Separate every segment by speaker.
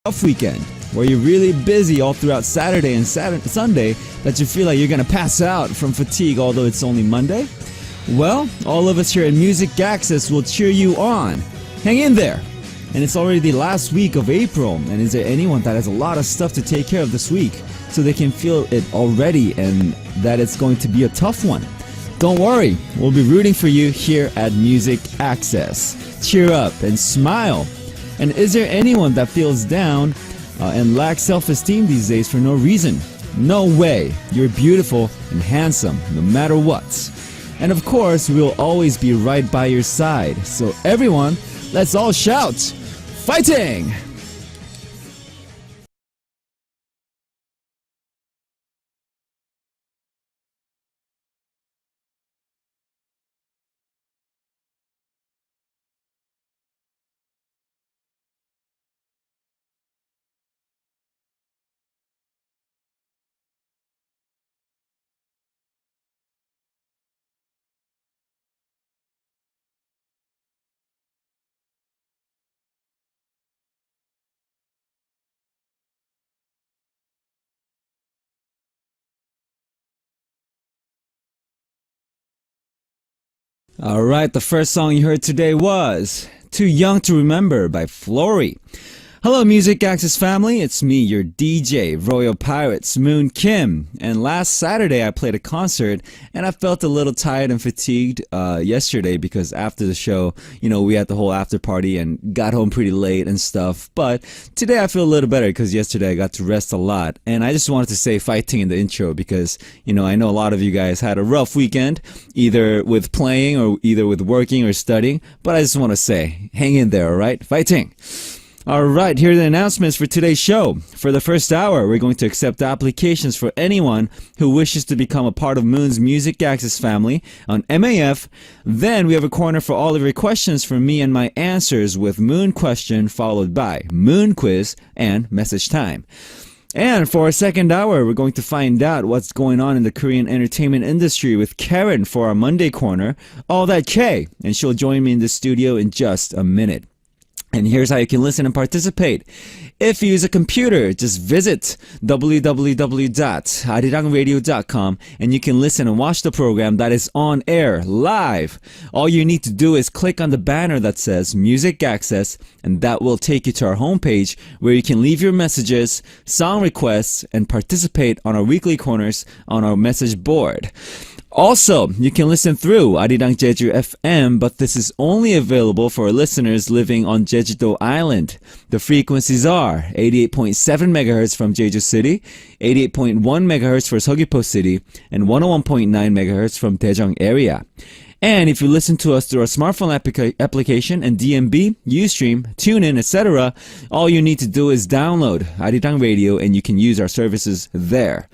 Speaker 1: off weekend where you're really busy all throughout Saturday and Sunday that you feel like you're gonna pass out from fatigue although it's only Monday? Well, all of us here at Music Access will cheer you on. Hang in there! And it's already the last week of April, and is there anyone that has a lot of stuff to take care of this week so they can feel it already and that it's going to be a tough one? Don't worry, we'll be rooting for you here at Music Access. Cheer up and smile. And is there anyone that feels down and lacks self-esteem these days for no reason? No way. You're beautiful and handsome no matter what. And of course, we'll always be right by your side. So everyone, let's all shout, fighting! Alright, the first song you heard today was Too Young to Remember by Flory. Hello Music Access family, it's me, your DJ, Royal Pirates, Moon Kim. And last Saturday I played a concert and I felt a little tired and fatigued yesterday because after the show, we had the whole after party and got home pretty late and stuff. But today I feel a little better because yesterday I got to rest a lot. And I just wanted to say fighting in the intro because, I know a lot of you guys had a rough weekend, either with playing or either with working or studying. But I just want to say, hang in there, alright? Fighting! Alright, here are the announcements for today's show. For the first hour, we're going to accept applications for anyone who wishes to become a part of Moon's Music Access family on MAF. Then we have a corner for all of your questions from me and my answers with Moon Question followed by Moon Quiz and Message Time. And for our second hour, we're going to find out what's going on in the Korean entertainment industry with Karen for our Monday corner, All That K, and she'll join me in the studio in just a minute. And here's how you can listen and participate. If you use a computer, just visit www.arirangradio.com and you can listen and watch the program that is on air live. All you need to do is click on the banner that says Music Access and that will take you to our homepage where you can leave your messages, song requests, and participate on our weekly corners on our message board. Also, you can listen through Arirang Jeju FM, but this is only available for listeners living on Jeju-do Island. The frequencies are 88.7 MHz from Jeju City, 88.1 MHz for Seogwipo City, and 101.9 MHz from Daejeong area. And if you listen to us through our smartphone application and DMB, Ustream, TuneIn, etc., all you need to do is download Arirang Radio and you can use our services there.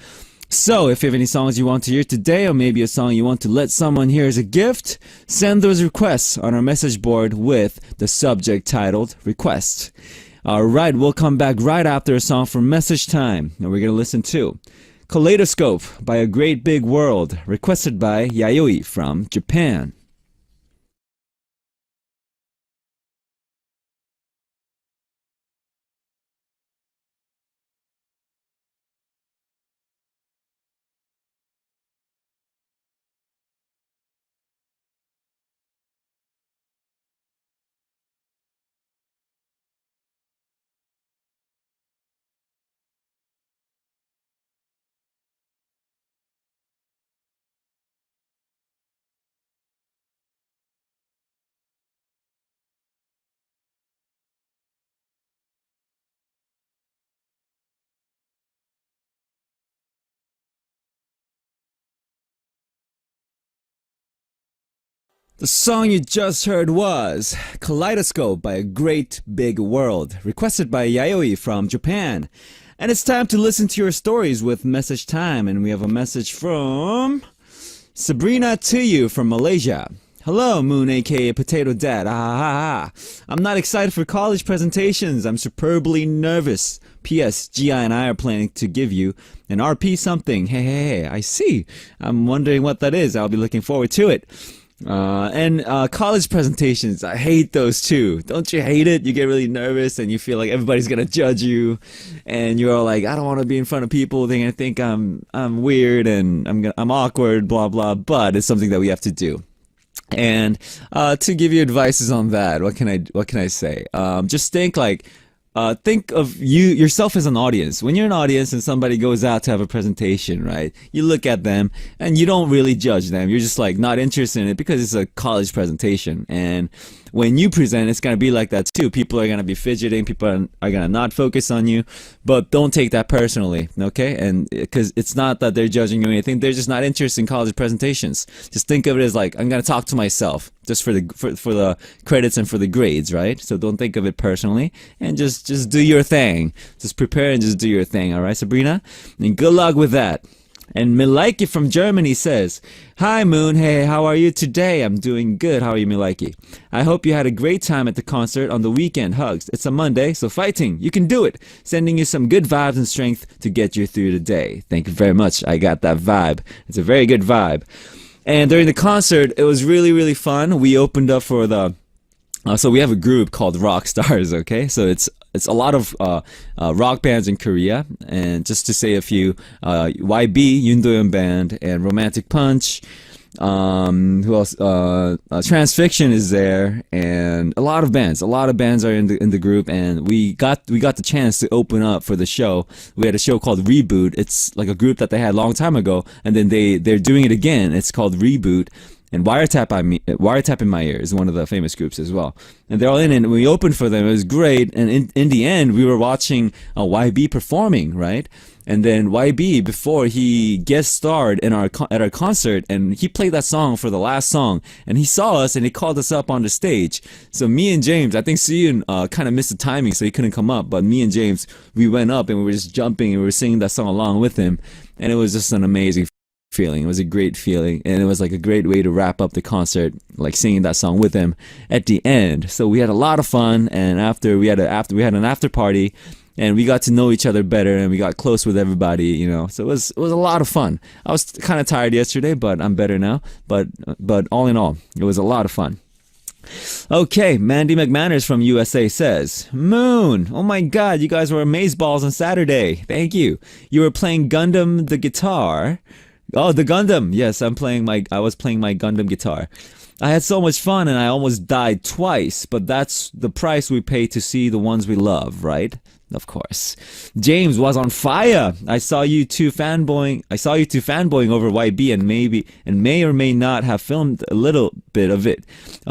Speaker 1: So, if you have any songs you want to hear today, or maybe a song you want to let someone hear as a gift, send those requests on our message board with the subject titled Request. Alright, we'll come back right after a song from Message Time, and we're going to listen to Kaleidoscope by A Great Big World, requested by Yayoi from Japan. The song you just heard was Kaleidoscope by A Great Big World, requested by Yayoi from Japan. And it's time to listen to your stories with Message Time, and we have a message from Sabrina Tuyu from Malaysia. Hello, Moon aka Potato Dad. I'm not excited for college presentations. I'm superbly nervous. P.S. Gia and I are planning to give you an RP something. Hey, I see. I'm wondering what that is. I'll be looking forward to it. And college presentations, I hate those too. Don't you hate it? You get really nervous and you feel like everybody's gonna judge you, and you're all like, I don't want to be in front of people. They're gonna think I'm weird and I'm awkward, blah blah. But it's something that we have to do. And to give you advices on that, what can I say? Just think of yourself as an audience. When you're an audience and somebody goes out to have a presentation, right? You look at them and you don't really judge them. You're just like not interested in it because it's a college presentation. And when you present, it's gonna be like that too. People are gonna be fidgeting. People are gonna not focus on you. But don't take that personally, okay? And because it's not that they're judging you or anything, they're just not interested in college presentations. Just think of it as like I'm gonna talk to myself just for the credits and for the grades, right? So don't think of it personally and just do your thing. Just prepare and just do your thing, all right, Sabrina? And good luck with that. And Milaiki from Germany says, Hi Moon, hey, how are you today? I'm doing good. How are you, Milaiki? I hope you had a great time at the concert on the weekend. Hugs. It's a Monday, so fighting. You can do it. Sending you some good vibes and strength to get you through the day. Thank you very much. I got that vibe. It's a very good vibe. And during the concert, it was really, really fun. We opened up for so we have a group called Rock Stars, okay? So it's a lot of rock bands in Korea, and just to say a few, YB, Yoon Do-yeon Band, and Romantic Punch. Who else? Transfiction is there, and a lot of bands. A lot of bands are in the group, and we got the chance to open up for the show. We had a show called Reboot. It's like a group that they had a long time ago, and then they're doing it again. It's called Reboot. And Wiretap in My Ear is one of the famous groups as well. And they're all in it, and we opened for them. It was great. And in the end, we were watching YB performing, right? And then YB, before he guest starred at our concert, and he played that song for the last song, and he saw us and he called us up on the stage. So me and James, I think Siyun kind of missed the timing, so he couldn't come up. But me and James, we went up and we were just jumping and we were singing that song along with him, and it was just an amazing feeling. It was a great feeling, and it was like a great way to wrap up the concert, like singing that song with him at the end. So we had a lot of fun, and after we had an after party, and we got to know each other better, and we got close with everybody, So it was a lot of fun. I was kind of tired yesterday, but I'm better now. But all in all, it was a lot of fun. Okay, Mandy McManners from USA says, Moon, oh my god, you guys were amazeballs on Saturday. Thank you. You were playing Gundam the guitar. Oh, the Gundam. Yes, I was playing my Gundam guitar. I had so much fun and I almost died twice, but that's the price we pay to see the ones we love, right? Of course. James was on fire. I saw you two fanboying over YB and may or may not have filmed a little bit of it.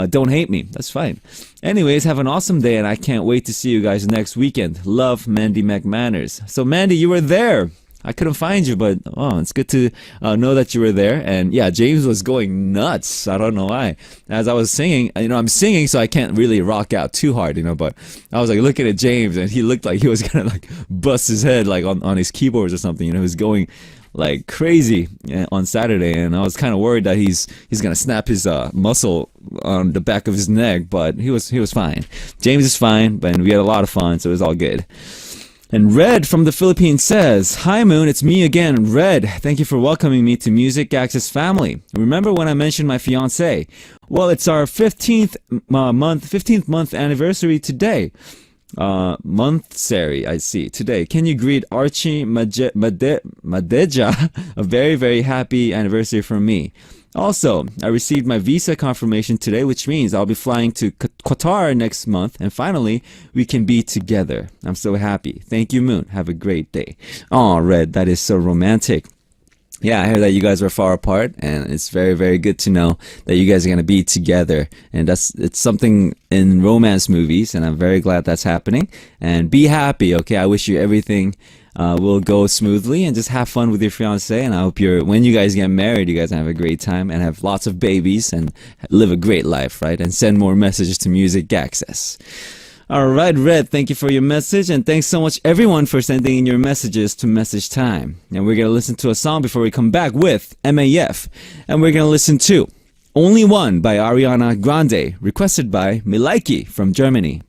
Speaker 1: Don't hate me. That's fine. Anyways, have an awesome day and I can't wait to see you guys next weekend. Love, Mandy McManners. So Mandy, you were there. I couldn't find you, but it's good to know that you were there. And yeah, James was going nuts. I don't know why. As I was singing, I'm singing, so I can't really rock out too hard, but I was like looking at James, and he looked like he was gonna like bust his head like on his keyboards or something. He was going like crazy on Saturday, and I was kind of worried that he's gonna snap his muscle on the back of his neck, but he was fine. James is fine, but we had a lot of fun, so it was all good. And Red from the Philippines says, Hi Moon, it's me again, Red. Thank you for welcoming me to Music Access family. Remember when I mentioned my fiance? Well, it's our 15th month anniversary today. Monthsary, I see, today. Can you greet Archie Madeja a very, very happy anniversary from me? Also, I received my visa confirmation today, which means I'll be flying to Qatar next month, and finally, we can be together. I'm so happy. Thank you, Moon. Have a great day. Oh, Red, that is so romantic. Yeah, I heard that you guys were far apart, and it's very, very good to know that you guys are gonna be together. And it's something in romance movies, and I'm very glad that's happening. And be happy, okay? I wish you everything will go smoothly, and just have fun with your fiance. And I hope when you guys get married, you guys have a great time and have lots of babies and live a great life, right? And send more messages to Music Access. All right, Red, thank you for your message, and thanks so much everyone for sending in your messages to Message Time. And we're gonna listen to a song before we come back with MAF, and we're gonna listen to Only One by Ariana Grande, requested by Milaiki from Germany.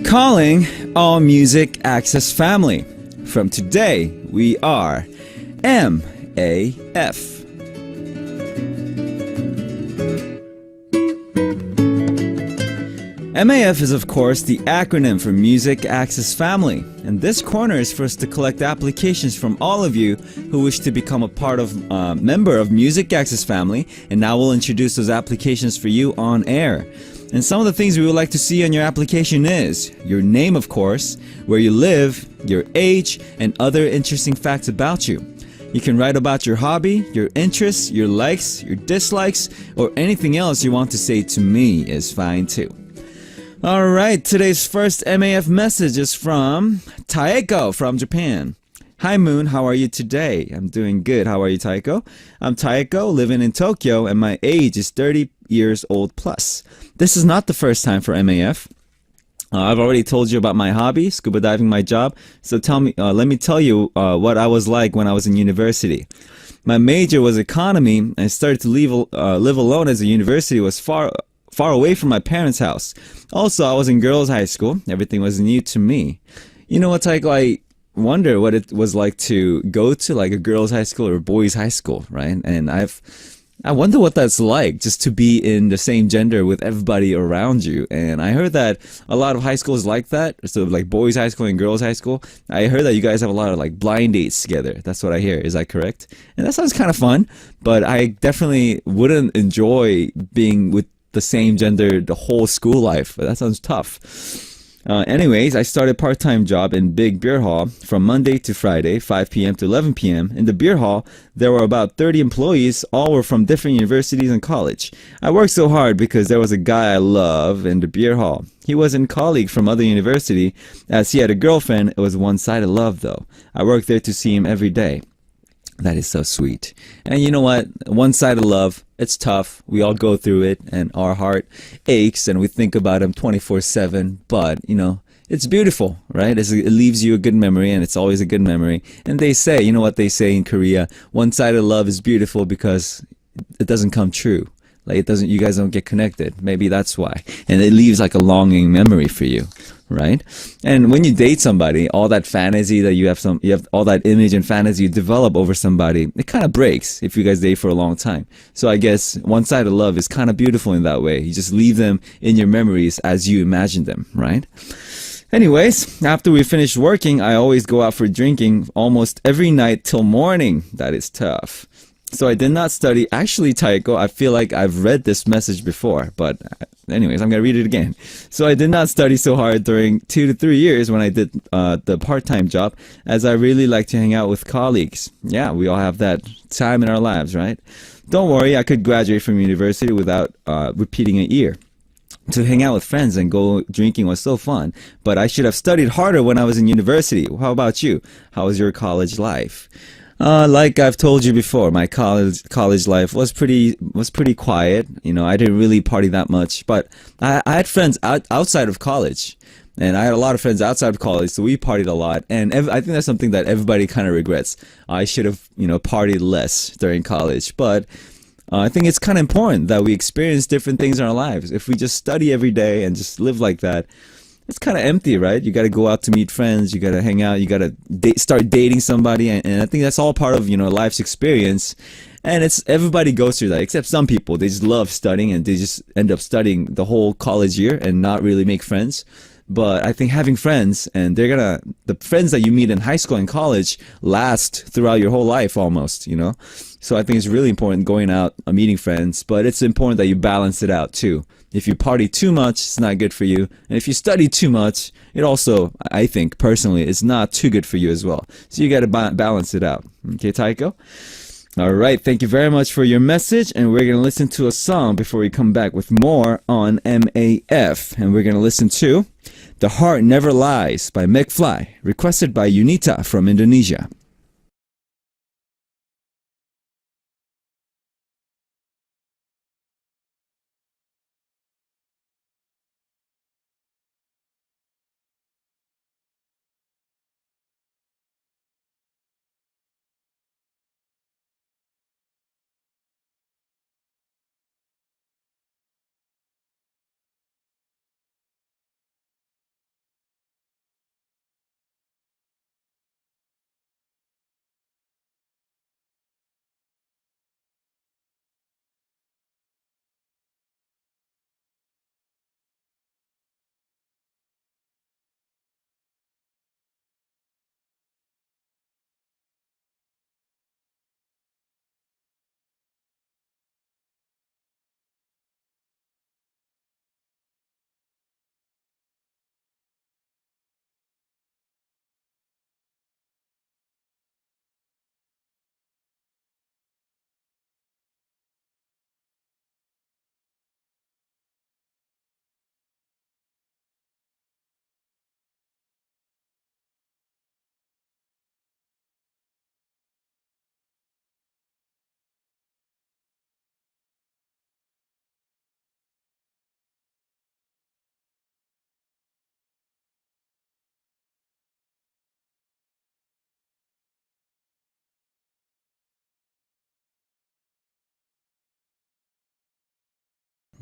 Speaker 1: Calling all Music Access family. From today, we are MAF. MAF is, of course, the acronym for Music Access Family, and this corner is for us to collect applications from all of you who wish to become a member of Music Access Family, and now we'll introduce those applications for you on air. And some of the things we would like to see on your application is your name, of course, where you live, your age, and other interesting facts about you. You can write about your hobby, your interests, your likes, your dislikes, or anything else you want to say to me is fine too. Alright, today's first MAF message is from Taeko from Japan. Hi Moon, how are you today? I'm doing good. How are you, Taeko? I'm Taeko, living in Tokyo, and my age is 30 years old plus. This is not the first time for MAF. I've already told you about my hobby, scuba diving my job, so let me tell you what I was like when I was in university. My major was economy, and I started to live alone as the university was far away from my parents' house. Also, I was in girls' high school. Everything was new to me. You know what, Taeko? I wonder what it was like to go to like a girls' high school or a boys' high school, right? And I wonder what that's like, just to be in the same gender with everybody around you. And I heard that a lot of high schools like that, so like boys' high school and girls' high school. I heard that you guys have a lot of like blind dates together. That's what I hear. Is that correct? And that sounds kind of fun, but I definitely wouldn't enjoy being with the same gender the whole school life. That sounds tough. Anyways, I started part-time job in Big Beer Hall from Monday to Friday, 5 p.m. to 11 p.m. In the beer hall, there were about 30 employees. All were from different universities and college. I worked so hard because there was a guy I love in the beer hall. He was a colleague from other university. As he had a girlfriend, it was one-sided love though. I worked there to see him every day. That is so sweet. And you know what? One-sided love, it's tough. We all go through it, and our heart aches, and we think about him 24/7. But, you know, it's beautiful, right? It leaves you a good memory, and it's always a good memory. And they say, you know what they say in Korea? One-sided love is beautiful because it doesn't come true. Like, you guys don't get connected. Maybe that's why. And it leaves like a longing memory for you, right? And when you date somebody, all that fantasy that you have all that image and fantasy you develop over somebody, it kind of breaks if you guys date for a long time. So I guess one-sided love is kind of beautiful in that way. You just leave them in your memories as you imagine them, right? Anyways, after we finish working, I always go out for drinking almost every night till morning. That is tough. So I did not study. Actually, Taeko, I feel like I've read this message before, but anyways, I'm going to read it again. So I did not study so hard during 2 to 3 years when I did the part-time job, as I really like to hang out with colleagues. Yeah, we all have that time in our lives, right? Don't worry, I could graduate from university without repeating a year. To hang out with friends and go drinking was so fun, but I should have studied harder when I was in university. How about you? How was your college life? Like I've told you before, my college life was pretty quiet. You know, I didn't really party that much, but I had friends outside of college, and I had a lot of friends outside of college, so we partied a lot. And I think that's something that everybody kind of regrets. I should have, you know, partied less during college, but I think it's kind of important that we experience different things in our lives. If we just study every day and just live like that, it's kind of empty, right? You got to go out to meet friends. You got to hang out. You got to start dating somebody, and I think that's all part of, you know, life's experience. And everybody goes through that, except some people. They just love studying, and they just end up studying the whole college year and not really make friends. But I think having friends, and the friends that you meet in high school and college last throughout your whole life almost, you know? So I think it's really important going out, meeting friends, but it's important that you balance it out too. If you party too much, it's not good for you. And if you study too much, it also, I think, personally, is not too good for you as well. So you got to balance it out. Okay, Taeko? All right, thank you very much for your message, and we're going to listen to a song before we come back with more on MAF. And we're going to listen to The Heart Never Lies by McFly, requested by Unita from Indonesia.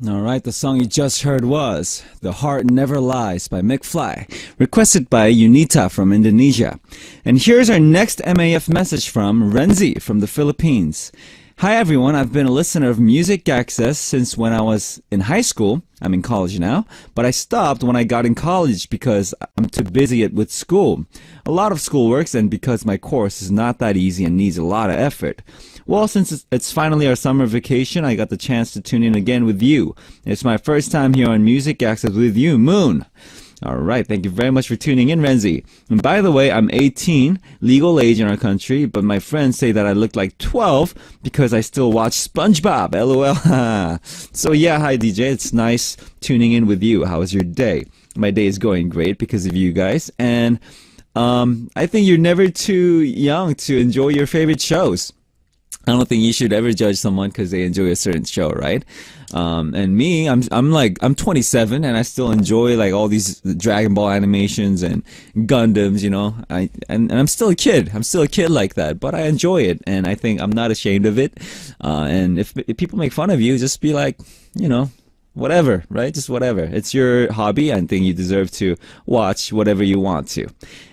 Speaker 1: Alright, the song you just heard was The Heart Never Lies by Mick Fly, requested by Unita from Indonesia. And here's our next MAF message from Renzi from the Philippines. Hi everyone, I've been a listener of Music Access since when I was in high school. I'm in college now, but I stopped when I got in college because I'm too busy with school. A lot of schoolworks, and because my course is not that easy and needs a lot of effort. Well, since it's finally our summer vacation, I got the chance to tune in again with you. It's my first time here on Music Access with you, Moon. Alright, thank you very much for tuning in, Renzi. And by the way, I'm 18, legal age in our country, but my friends say that I look like 12 because I still watch SpongeBob, lol. So yeah, hi DJ, it's nice tuning in with you. How was your day? My day is going great because of you guys, and I think you're never too young to enjoy your favorite shows. I don't think you should ever judge someone because they enjoy a certain show, right? And me, I'm 27 and I still enjoy like all these Dragon Ball animations and Gundams, you know. And I'm still a kid. I'm still a kid like that, but I enjoy it, and I think I'm not ashamed of it. And if people make fun of you, just be like, you know, whatever, right? Just whatever. It's your hobby. I think you deserve to watch whatever you want to.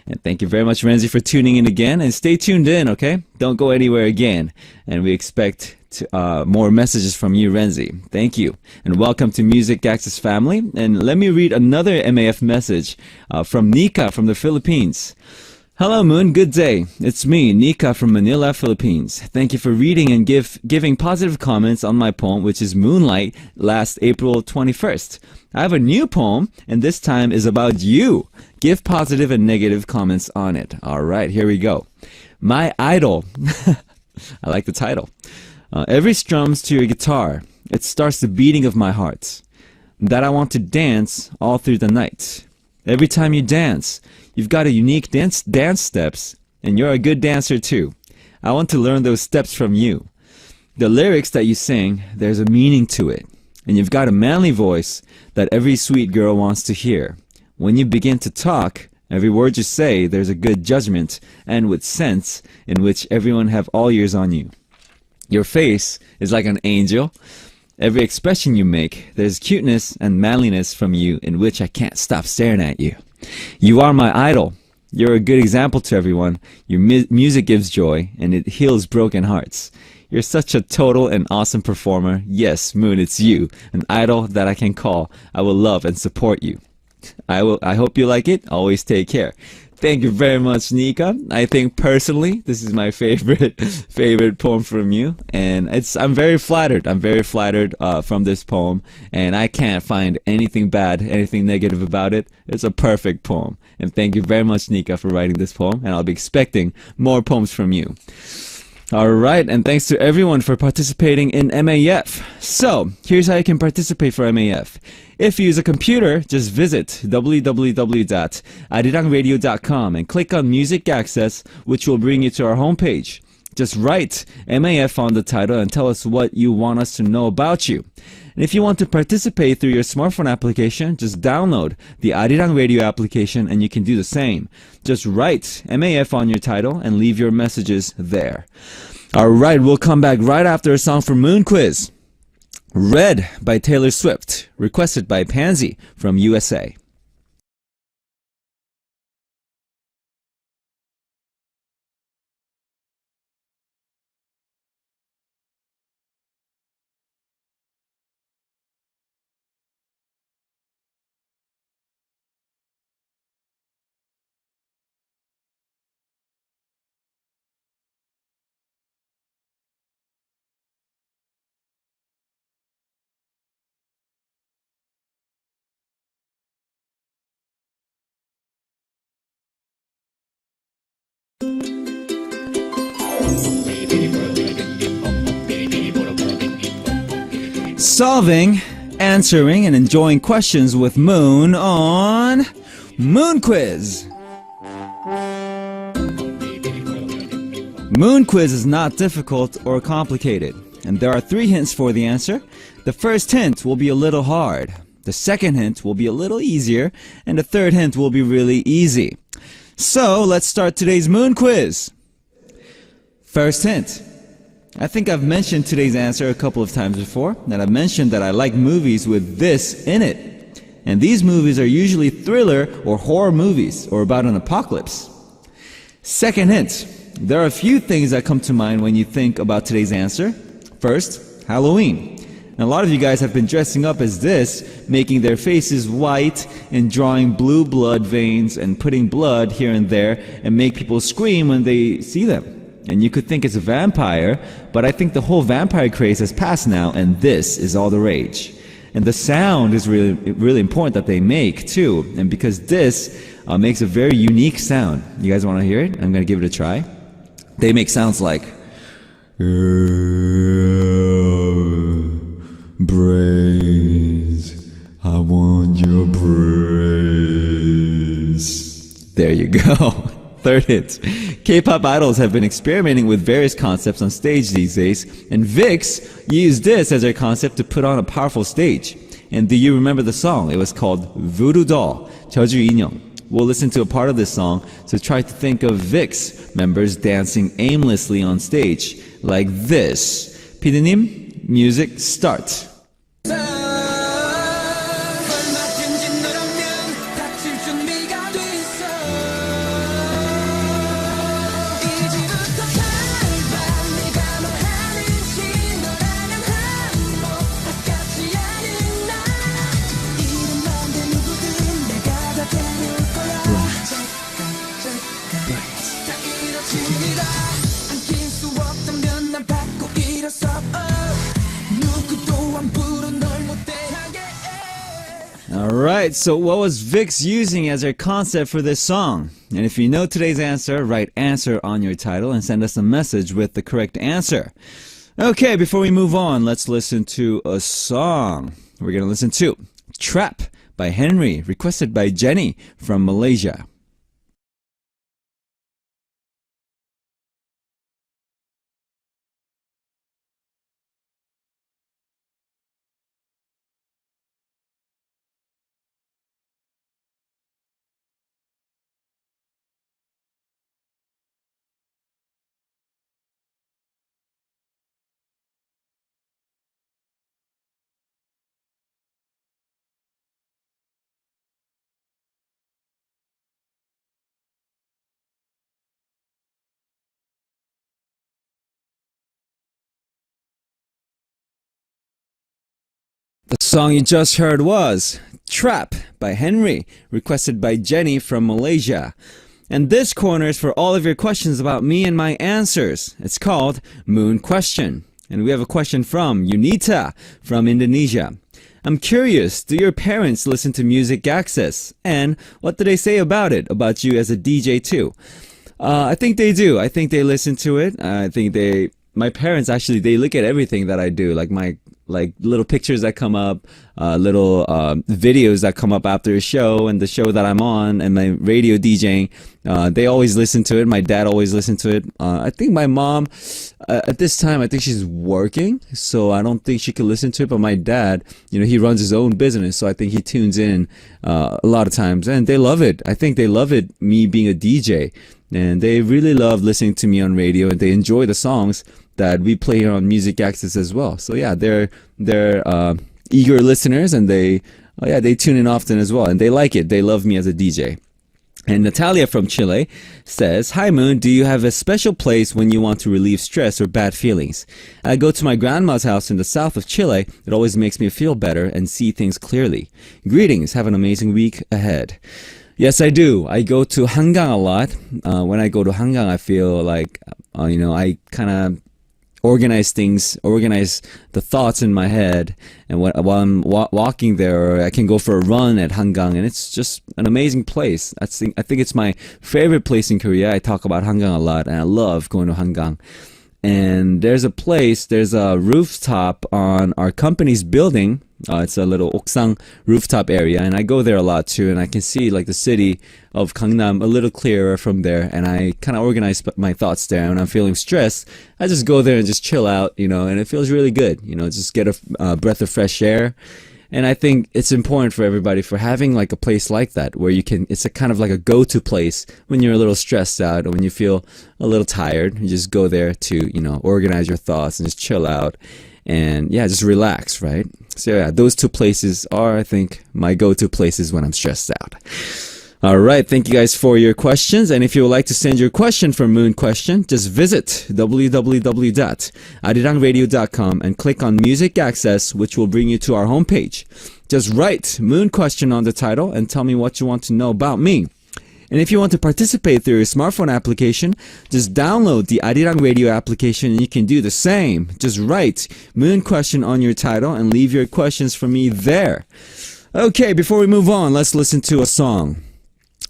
Speaker 1: And thank you very much, Renzi, for tuning in again. And stay tuned in, okay? Don't go anywhere again. And we expect more messages from you, Renzi. Thank you. And welcome to Music Access family. And let me read another MAF message from Nika from the Philippines. Hello Moon, good day. It's me, Nika from Manila, Philippines. Thank you for reading and giving positive comments on my poem, which is Moonlight, last April 21st. I have a new poem, and this time is about you. Give positive and negative comments on it. Alright, here we go. My idol. I like the title. Every strums to your guitar, it starts the beating of my heart. That I want to dance all through the night. Every time you dance, you've got a unique dance steps, and you're a good dancer too. I want to learn those steps from you. The lyrics that you sing, there's a meaning to it, and you've got a manly voice that every sweet girl wants to hear. When you begin to talk, every word you say, there's a good judgment, and with sense, in which everyone have all ears on you. Your face is like an angel. Every expression you make, there's cuteness and manliness from you in which I can't stop staring at you. You are my idol. You're a good example to everyone. Your music gives joy, and it heals broken hearts. You're such a total and awesome performer. Yes, Moon, it's you, an idol that I can call. I will love and support you. I hope you like it. Always take care. Thank you very much, Nika. I think personally, this is my favorite poem from you, and I'm very flattered. I'm very flattered from this poem, and I can't find anything bad, anything negative about it. It's a perfect poem, and thank you very much, Nika, for writing this poem. And I'll be expecting more poems from you. Alright, and thanks to everyone for participating in MAF. So, here's how you can participate for MAF. If you use a computer, just visit www.arirangradio.com and click on Music Access, which will bring you to our homepage. Just write MAF on the title and tell us what you want us to know about you. And if you want to participate through your smartphone application, just download the Arirang Radio application and you can do the same. Just write MAF on your title and leave your messages there. Alright, we'll come back right after a song from Moon Quiz. Red by Taylor Swift, requested by Pansy from USA. Solving, answering, and enjoying questions with Moon on Moon Quiz. Moon Quiz is not difficult or complicated, and there are 3 hints for the answer. The first hint will be a little hard, the second hint will be a little easier, and the third hint will be really easy. So let's start today's Moon Quiz. First hint. I think I've mentioned today's answer a couple of times before, and I've mentioned that I like movies with this in it. And these movies are usually thriller or horror movies, or about an apocalypse. Second hint, there are a few things that come to mind when you think about today's answer. First, Halloween. And a lot of you guys have been dressing up as this, making their faces white and drawing blue blood veins and putting blood here and there and make people scream when they see them. And you could think it's a vampire, but I think the whole vampire craze has passed now, and this is all the rage. And the sound is really, really important that they make too. And because this makes a very unique sound. You guys want to hear it? I'm going to give it a try. They make sounds like brains. I want your brains. There you go. Third hint. K-pop idols have been experimenting with various concepts on stage these days, and VIX used this as their concept to put on a powerful stage. And do you remember the song? It was called Voodoo Doll, 저주 인형. We'll listen to a part of this song, so try to think of VIX members dancing aimlessly on stage, like this. 피디님, music start. Alright, so what was VIX using as their concept for this song? And if you know today's answer, write answer on your title and send us a message with the correct answer. Okay, before we move on, let's listen to a song. We're gonna listen to Trap by Henry, requested by Jenny from Malaysia. The song you just heard was Trap by Henry, requested by Jenny from Malaysia. And this corner is for all of your questions about me and my answers. It's called Moon Question. And we have a question from Unita from Indonesia. I'm curious, do your parents listen to Music Access? And what do they say about it, about you as a DJ too? I think they do. I think they listen to it. I think my parents actually, they look at everything that I do, like little pictures that come up, little videos that come up after a show and the show that I'm on and my radio DJing. They always listen to it. My dad always listened to it. I think my mom, at this time, I think she's working, so I don't think she could listen to it. But my dad, he runs his own business, so I think he tunes in a lot of times, and they love it. I think they love it, me being a DJ, and they really love listening to me on radio, and they enjoy the songs that we play here on Music Access as well. So yeah, they're eager listeners, and they tune in often as well, and they like it. They love me as a DJ. And Natalia from Chile says, "Hi Moon, do you have a special place when you want to relieve stress or bad feelings? I go to my grandma's house in the south of Chile. It always makes me feel better and see things clearly. Greetings, have an amazing week ahead." Yes, I do. I go to Hangang a lot. When I go to Hangang, I feel like, I kind of organize the thoughts in my head, and while I'm walking there, I can go for a run at Hangang, and it's just an amazing place. I think it's my favorite place in Korea. I talk about Hangang a lot, and I love going to Hangang. And there's a rooftop on our company's building. It's a little 옥상 rooftop area, and I go there a lot too, and I can see like the city of Gangnam a little clearer from there, and I kind of organize my thoughts there. When I'm feeling stressed, I just go there and just chill out, and it feels really good, just get a breath of fresh air. And I think it's important for everybody for having like a place like that where you can, it's a kind of like a go-to place when you're a little stressed out or when you feel a little tired. You just go there to, organize your thoughts and just chill out and yeah, just relax, right? So yeah, those two places are, I think, my go-to places when I'm stressed out. All right, thank you guys for your questions. And if you would like to send your question for Moon Question, just visit www.arirangradio.com and click on Music Access, which will bring you to our homepage. Just write Moon Question on the title and tell me what you want to know about me. And if you want to participate through your smartphone application, just download the Arirang Radio application and you can do the same. Just write Moon Question on your title and leave your questions for me there. Okay, before we move on, let's listen to a song.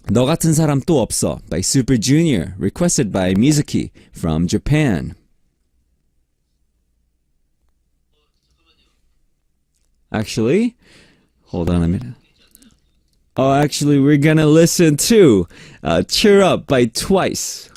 Speaker 1: 너 같은 사람 또 없어 by Super Junior, requested by Mizuki from Japan. Actually, hold on a minute. Oh, actually, we're gonna listen to Cheer Up by Twice.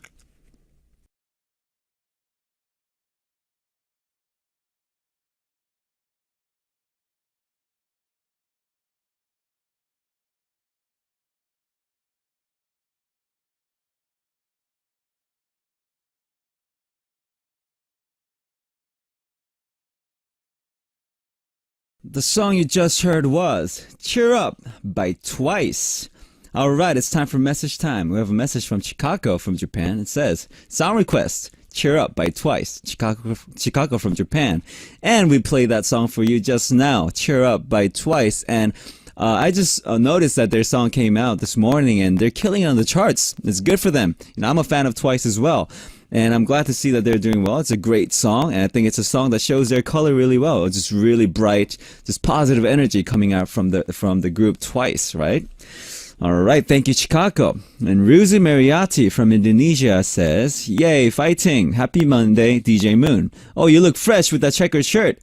Speaker 1: The song you just heard was Cheer Up by Twice. Alright, it's time for message time. We have a message from Chicago from Japan. It says, Sound request, Cheer Up by Twice. Chicago from Japan. And we played that song for you just now, Cheer Up by Twice. And I just noticed that their song came out this morning and they're killing it on the charts. It's good for them. I'm a fan of Twice as well. And I'm glad to see that they're doing well. It's a great song, and I think it's a song that shows their color really well. It's just really bright, just positive energy coming out from the group Twice, right? Alright, thank you, Chicago. And Ruzi Mariati from Indonesia says, Yay, fighting! Happy Monday, DJ Moon. Oh, you look fresh with that checkered shirt.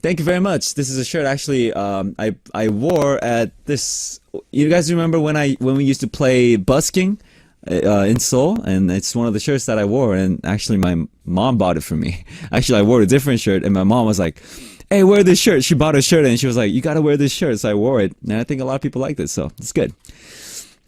Speaker 1: Thank you very much. This is a shirt actually I wore at this. You guys remember when we used to play busking? In Seoul, and it's one of the shirts that I wore, and actually my mom bought it for me. Actually, I wore a different shirt, and my mom was like, hey, wear this shirt. She bought a shirt, and she was like, you gotta wear this shirt, so I wore it, and I think a lot of people like this, so it's good.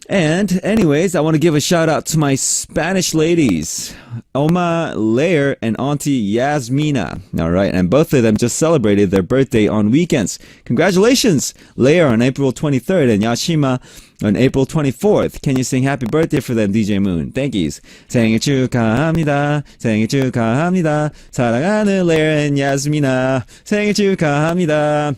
Speaker 1: And anyways, I want to give a shout out to my Spanish ladies, Oma Lair and Auntie Yasmina. Alright, and both of them just celebrated their birthday on weekends. Congratulations! Lair on April 23rd and Yashima on April 24th. Can you sing happy birthday for them, DJ Moon? Thank yous. 생일 축하합니다. 생일 축하합니다. 사랑하는 Lair and Yasmina. 생일 축하합니다.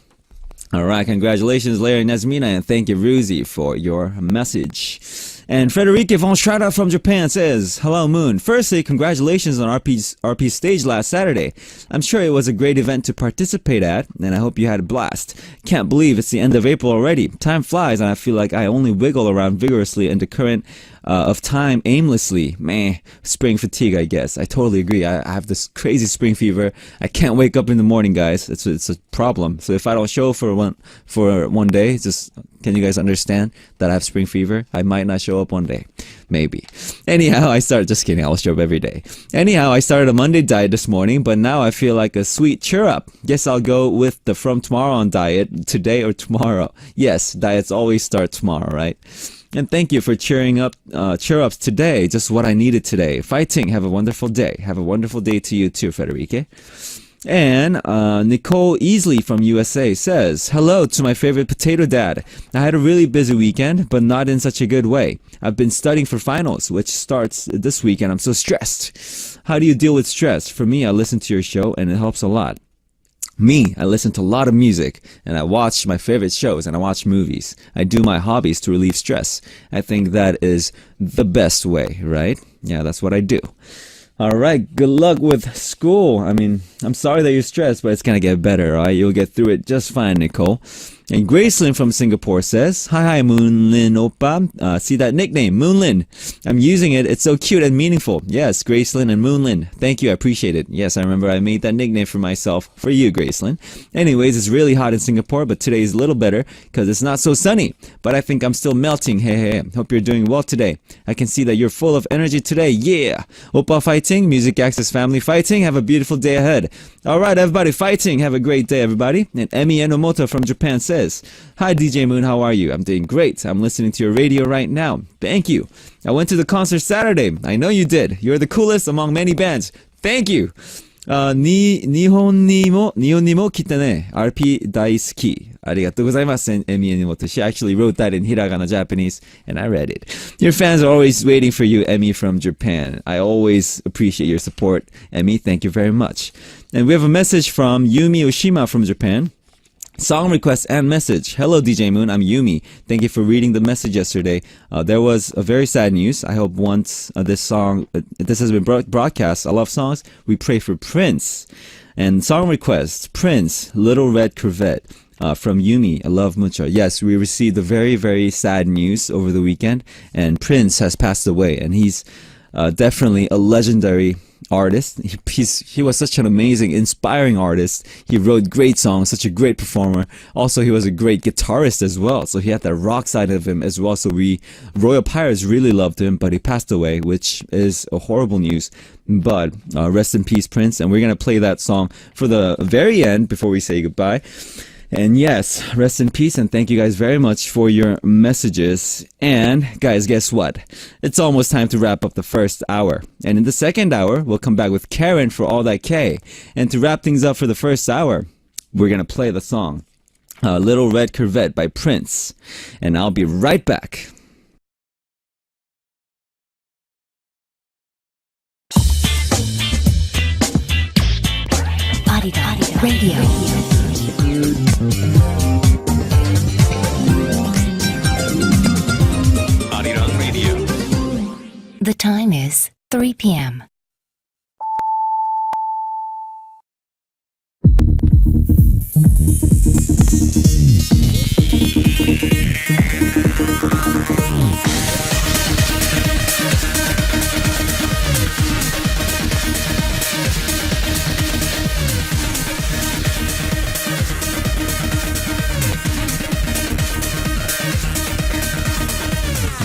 Speaker 1: Alright, congratulations, Larry and Yasmina, and thank you, Ruzi, for your message. And Frederique von Schrader from Japan says, Hello, Moon. Firstly, congratulations on RP's stage last Saturday. I'm sure it was a great event to participate at, and I hope you had a blast. Can't believe it's the end of April already. Time flies, and I feel like I only wiggle around vigorously in the current of time aimlessly. Meh, spring fatigue, I guess. I totally agree. I have this crazy spring fever. I can't wake up in the morning, guys. It's a problem. So if I don't show for one day, just can you guys understand that I have spring fever? I might not show up one day. Maybe. Anyhow, just kidding, I'll show up every day. Anyhow, I started a Monday diet this morning, but now I feel like a sweet cheer up. Guess I'll go with the from tomorrow on diet, today or tomorrow. Yes, diets always start tomorrow, right? And thank you for cheer ups today, just what I needed today. Fighting, have a wonderful day. Have a wonderful day to you too, Federique. And Nicole Easley from USA says, Hello to my favorite potato dad. I had a really busy weekend, but not in such a good way. I've been studying for finals, which starts this week, and I'm so stressed. How do you deal with stress? For me, I listen to your show, and it helps a lot. Me, I listen to a lot of music, and I watch my favorite shows, and I watch movies. I do my hobbies to relieve stress. I think that is the best way, right? Yeah, that's what I do. Alright, good luck with school. I mean, I'm sorry that you're stressed, but it's gonna get better, alright? You'll get through it just fine, Nicole. And Gracelyn from Singapore says, Hi, Moonlin Oppa. See that nickname, Moonlin. I'm using it. It's so cute and meaningful. Yes, Gracelyn and Moonlin. Thank you. I appreciate it. Yes, I remember I made that nickname for myself, for you, Gracelyn. Anyways, it's really hot in Singapore, but today is a little better because it's not so sunny. But I think I'm still melting. Hey. Hope you're doing well today. I can see that you're full of energy today. Yeah. Oppa fighting. Music Access family fighting. Have a beautiful day ahead. Alright, everybody fighting. Have a great day, everybody. And Emi Enomoto from Japan says, says, "Hi DJ Moon, how are you? I'm doing great. I'm listening to your radio right now. Thank you. I went to the concert Saturday. I know you did. You're the coolest among many bands. Thank you. 니혼니모 키타네 RP 다이스키 아리가또 고자이마sen Emi Enimoto." She actually wrote that in hiragana Japanese and I read it. Your fans are always waiting for you, Emi from Japan. I always appreciate your support, Emi. Thank you very much. And we have a message from Yumi Oshima from Japan. Song request and message. "Hello DJ Moon, I'm Yumi. Thank you for reading the message yesterday. There was a very sad news. I hope once this has been broadcast, I love songs. We pray for Prince." And song request, Prince, Little Red Corvette. From Yumi, I love mucho. Yes, we received a very, very sad news over the weekend, and Prince has passed away, and he's definitely a legendary artist. He was such an amazing, inspiring artist. He wrote great songs, such a great performer. Also, he was a great guitarist as well. So he had that rock side of him as well. So Royal Pirates really loved him, but he passed away, which is a horrible news. But rest in peace, Prince. And we're going to play that song for the very end before we say goodbye. And yes, rest in peace, and thank you guys very much for your messages. And guys, guess what? It's almost time to wrap up the first hour. And in the second hour, we'll come back with Karen for All That K. And to wrap things up for the first hour, we're gonna play the song Little Red Corvette by Prince. And I'll be right back.
Speaker 2: Radio.
Speaker 3: Arirang Radio.
Speaker 2: The time is 3 p.m.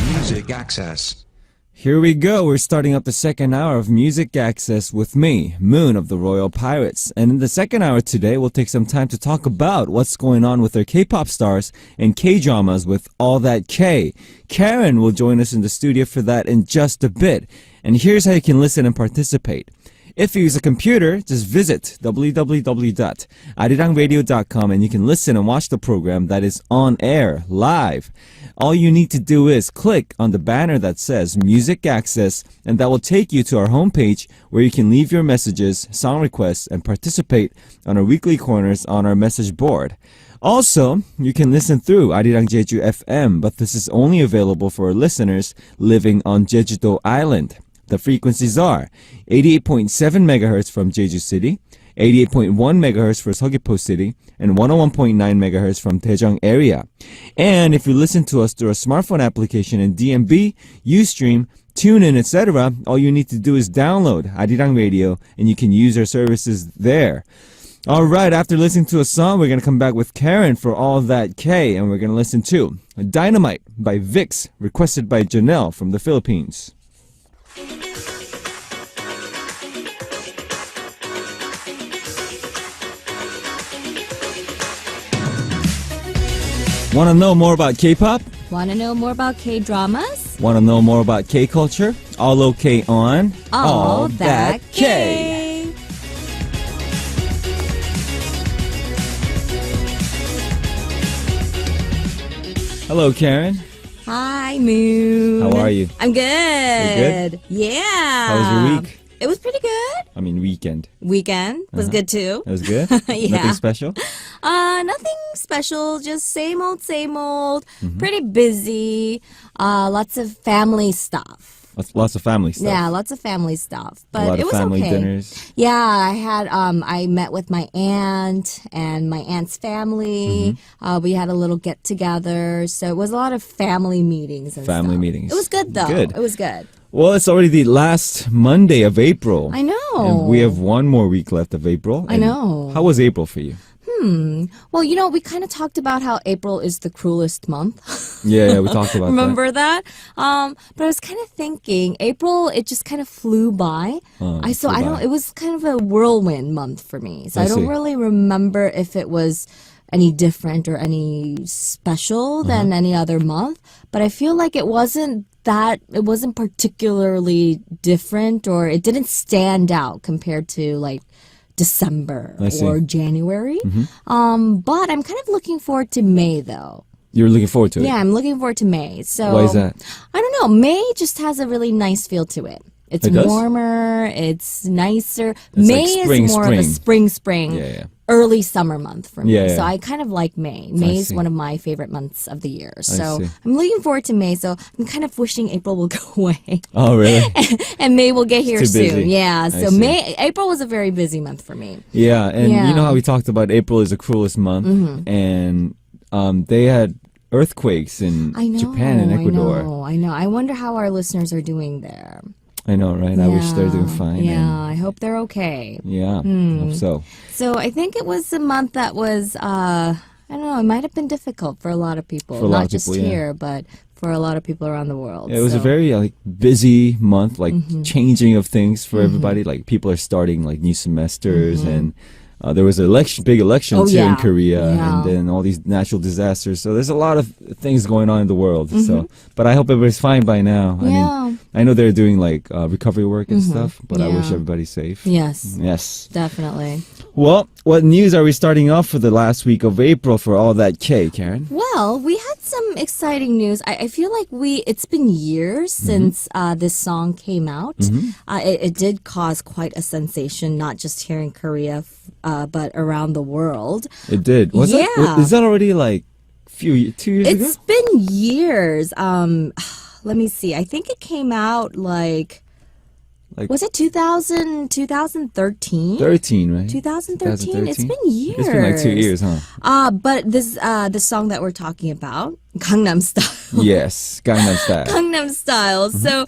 Speaker 3: Music Access.
Speaker 1: Here we go. We're starting up the second hour of Music Access with me, Moon of the Royal Pirates. And in the second hour today, we'll take some time to talk about what's going on with our K-pop stars and K-dramas with All That K. Karen will join us in the studio for that in just a bit. And here's how you can listen and participate. If you use a computer, just visit www.arirangradio.com and you can listen and watch the program that is on air, live. All you need to do is click on the banner that says Music Access, and that will take you to our homepage where you can leave your messages, song requests, and participate on our weekly corners on our message board. Also, you can listen through Arirang Jeju FM, but this is only available for our listeners living on Jeju-do Island. The frequencies are 88.7 MHz from Jeju City, 88.1 MHz for Seogwipo City, and 101.9 MHz from Daejeong area. And if you listen to us through a smartphone application in DMB, Ustream, TuneIn, etc., all you need to do is download Arirang Radio, and you can use our services there. All right, after listening to a song, we're going to come back with Karen for All That K, and we're going to listen to Dynamite by Vix, requested by Janelle from the Philippines. Want to know more about K-pop?
Speaker 4: Want to know more about K-dramas?
Speaker 1: Want to know more about K-culture? All okay on
Speaker 4: All That K.
Speaker 1: Hello, Karen.
Speaker 4: Hi, Moon.
Speaker 1: How are you?
Speaker 4: I'm good.
Speaker 1: You good?
Speaker 4: Yeah.
Speaker 1: How was your week?
Speaker 4: It was pretty good.
Speaker 1: I mean, weekend.
Speaker 4: Weekend was good too.
Speaker 1: It was good?
Speaker 4: Yeah.
Speaker 1: Nothing special?
Speaker 4: Nothing special. Just same old, same old. Pretty busy. Lots of family stuff.
Speaker 1: Lots of family stuff.
Speaker 4: Yeah, lots of family stuff. But
Speaker 1: A lot
Speaker 4: it
Speaker 1: of
Speaker 4: was
Speaker 1: family
Speaker 4: okay.
Speaker 1: dinners.
Speaker 4: Yeah, I met with my aunt and my aunt's family. We had a little get together. So it was a lot of family meetings and
Speaker 1: Family
Speaker 4: stuff.
Speaker 1: meetings.
Speaker 4: It was good though.
Speaker 1: Good.
Speaker 4: It was good.
Speaker 1: Well, it's already the last Monday of April.
Speaker 4: I know.
Speaker 1: And we have one more week left of April.
Speaker 4: I
Speaker 1: And
Speaker 4: know.
Speaker 1: How was April for you?
Speaker 4: Well, we kind of talked about how April is the cruelest month.
Speaker 1: Yeah, we talked about
Speaker 4: Remember that? But I was kind of thinking April, it just kind of flew by. It was kind of a whirlwind month for me. So
Speaker 1: I
Speaker 4: I don't
Speaker 1: see.
Speaker 4: really remember if it was any different or any special than any other month, but I feel like it wasn't particularly different, or it didn't stand out compared to like December
Speaker 1: I see.
Speaker 4: or January. But I'm kind of looking forward to May though.
Speaker 1: You're looking forward to it.
Speaker 4: Yeah, I'm looking forward to May. So
Speaker 1: Why is that?
Speaker 4: I don't know. May just has a really nice feel to it. It's
Speaker 1: It does?
Speaker 4: warmer. It's nicer.
Speaker 1: It's
Speaker 4: May
Speaker 1: like spring,
Speaker 4: is more of a
Speaker 1: spring.
Speaker 4: spring,
Speaker 1: Yeah, yeah.
Speaker 4: early summer month for me.
Speaker 1: Yeah, yeah.
Speaker 4: So I kind of like May. May is
Speaker 1: see.
Speaker 4: one of my favorite months of the year. So
Speaker 1: see.
Speaker 4: I'm looking forward to May. So I'm kind of wishing April will go away
Speaker 1: Oh, really?
Speaker 4: and May will get here
Speaker 1: too busy.
Speaker 4: soon. Yeah.
Speaker 1: I
Speaker 4: So
Speaker 1: see.
Speaker 4: April was a very busy month for me.
Speaker 1: Yeah, and
Speaker 4: Yeah.
Speaker 1: you know how we talked about April is the cruelest month, and they had earthquakes in
Speaker 4: I know.
Speaker 1: Japan and Ecuador.
Speaker 4: I know. I wonder how our listeners are doing there.
Speaker 1: I know, right? I wish they're doing fine.
Speaker 4: Yeah,
Speaker 1: and-
Speaker 4: I hope they're okay.
Speaker 1: yeah. Hope so.
Speaker 4: So I think it was a month that was, I don't know, it might have been difficult for a lot of people.
Speaker 1: For a lot
Speaker 4: Not
Speaker 1: of
Speaker 4: just
Speaker 1: people, yeah.
Speaker 4: here, but for a lot of people around the world.
Speaker 1: Yeah, it was a
Speaker 4: So-
Speaker 1: very like busy month, like
Speaker 4: Mm-hmm.
Speaker 1: changing of things for everybody. Like people are starting like new semesters, and there was an big elections
Speaker 4: Mm-hmm. Oh,
Speaker 1: here in
Speaker 4: yeah.
Speaker 1: Korea,
Speaker 4: Yeah.
Speaker 1: and then all these natural disasters. So there's a lot of things going on in the world.
Speaker 4: Mm-hmm.
Speaker 1: So, but I hope everybody's fine by now. I
Speaker 4: Yeah.
Speaker 1: mean, I know they're doing like recovery work and stuff, but I wish
Speaker 4: Mm-hmm. Yeah.
Speaker 1: everybody's safe.
Speaker 4: Yes,
Speaker 1: Yes.
Speaker 4: definitely.
Speaker 1: Well, what news are we starting off for the last week of April for all that K, Karen?
Speaker 4: Well, we had some exciting news. I feel like it's been years since this song came out. It did cause quite a sensation, not just here in Korea, but around the world.
Speaker 1: It did. Was
Speaker 4: Yeah.
Speaker 1: is that already like 2 years ago?
Speaker 4: It's been years. Let me see. I think it came out like
Speaker 1: Like-
Speaker 4: was it 2013?
Speaker 1: 13, right?
Speaker 4: 2013? It's been years.
Speaker 1: It's been like 2 years, huh?
Speaker 4: But this the song that we're talking about, Gangnam Style.
Speaker 1: Yes, Gangnam Style.
Speaker 4: Gangnam Style.
Speaker 1: Mm-hmm.
Speaker 4: So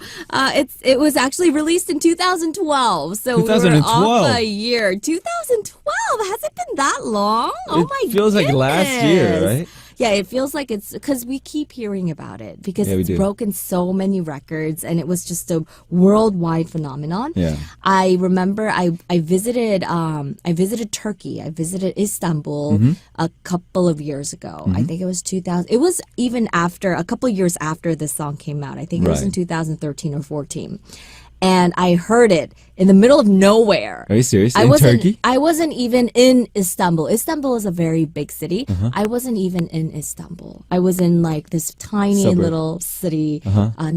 Speaker 4: it was actually released in 2012. So we were
Speaker 1: 2012.
Speaker 4: off a year. 2012. Has it been that long? Oh
Speaker 1: It
Speaker 4: my
Speaker 1: feels like last year,
Speaker 4: goodness.
Speaker 1: right?
Speaker 4: Yeah, it feels like it's because we keep hearing about it because
Speaker 1: Yeah, we
Speaker 4: it's
Speaker 1: do.
Speaker 4: broken so many records and it was just a worldwide phenomenon.
Speaker 1: Yeah.
Speaker 4: I remember I visited Turkey. I visited Istanbul
Speaker 1: Mm-hmm.
Speaker 4: a couple of years ago. I think it was 2000. It was even after a couple of years after this song came out. I think it was in
Speaker 1: Right.
Speaker 4: 2013 or 14. And I heard it in the middle of nowhere.
Speaker 1: Are you serious?
Speaker 4: I
Speaker 1: In
Speaker 4: wasn't.
Speaker 1: Turkey?
Speaker 4: I wasn't even in Istanbul. Istanbul is a very big city.
Speaker 1: Uh-huh.
Speaker 4: I wasn't even in Istanbul. I was in like this tiny
Speaker 1: Suburb.
Speaker 4: little city.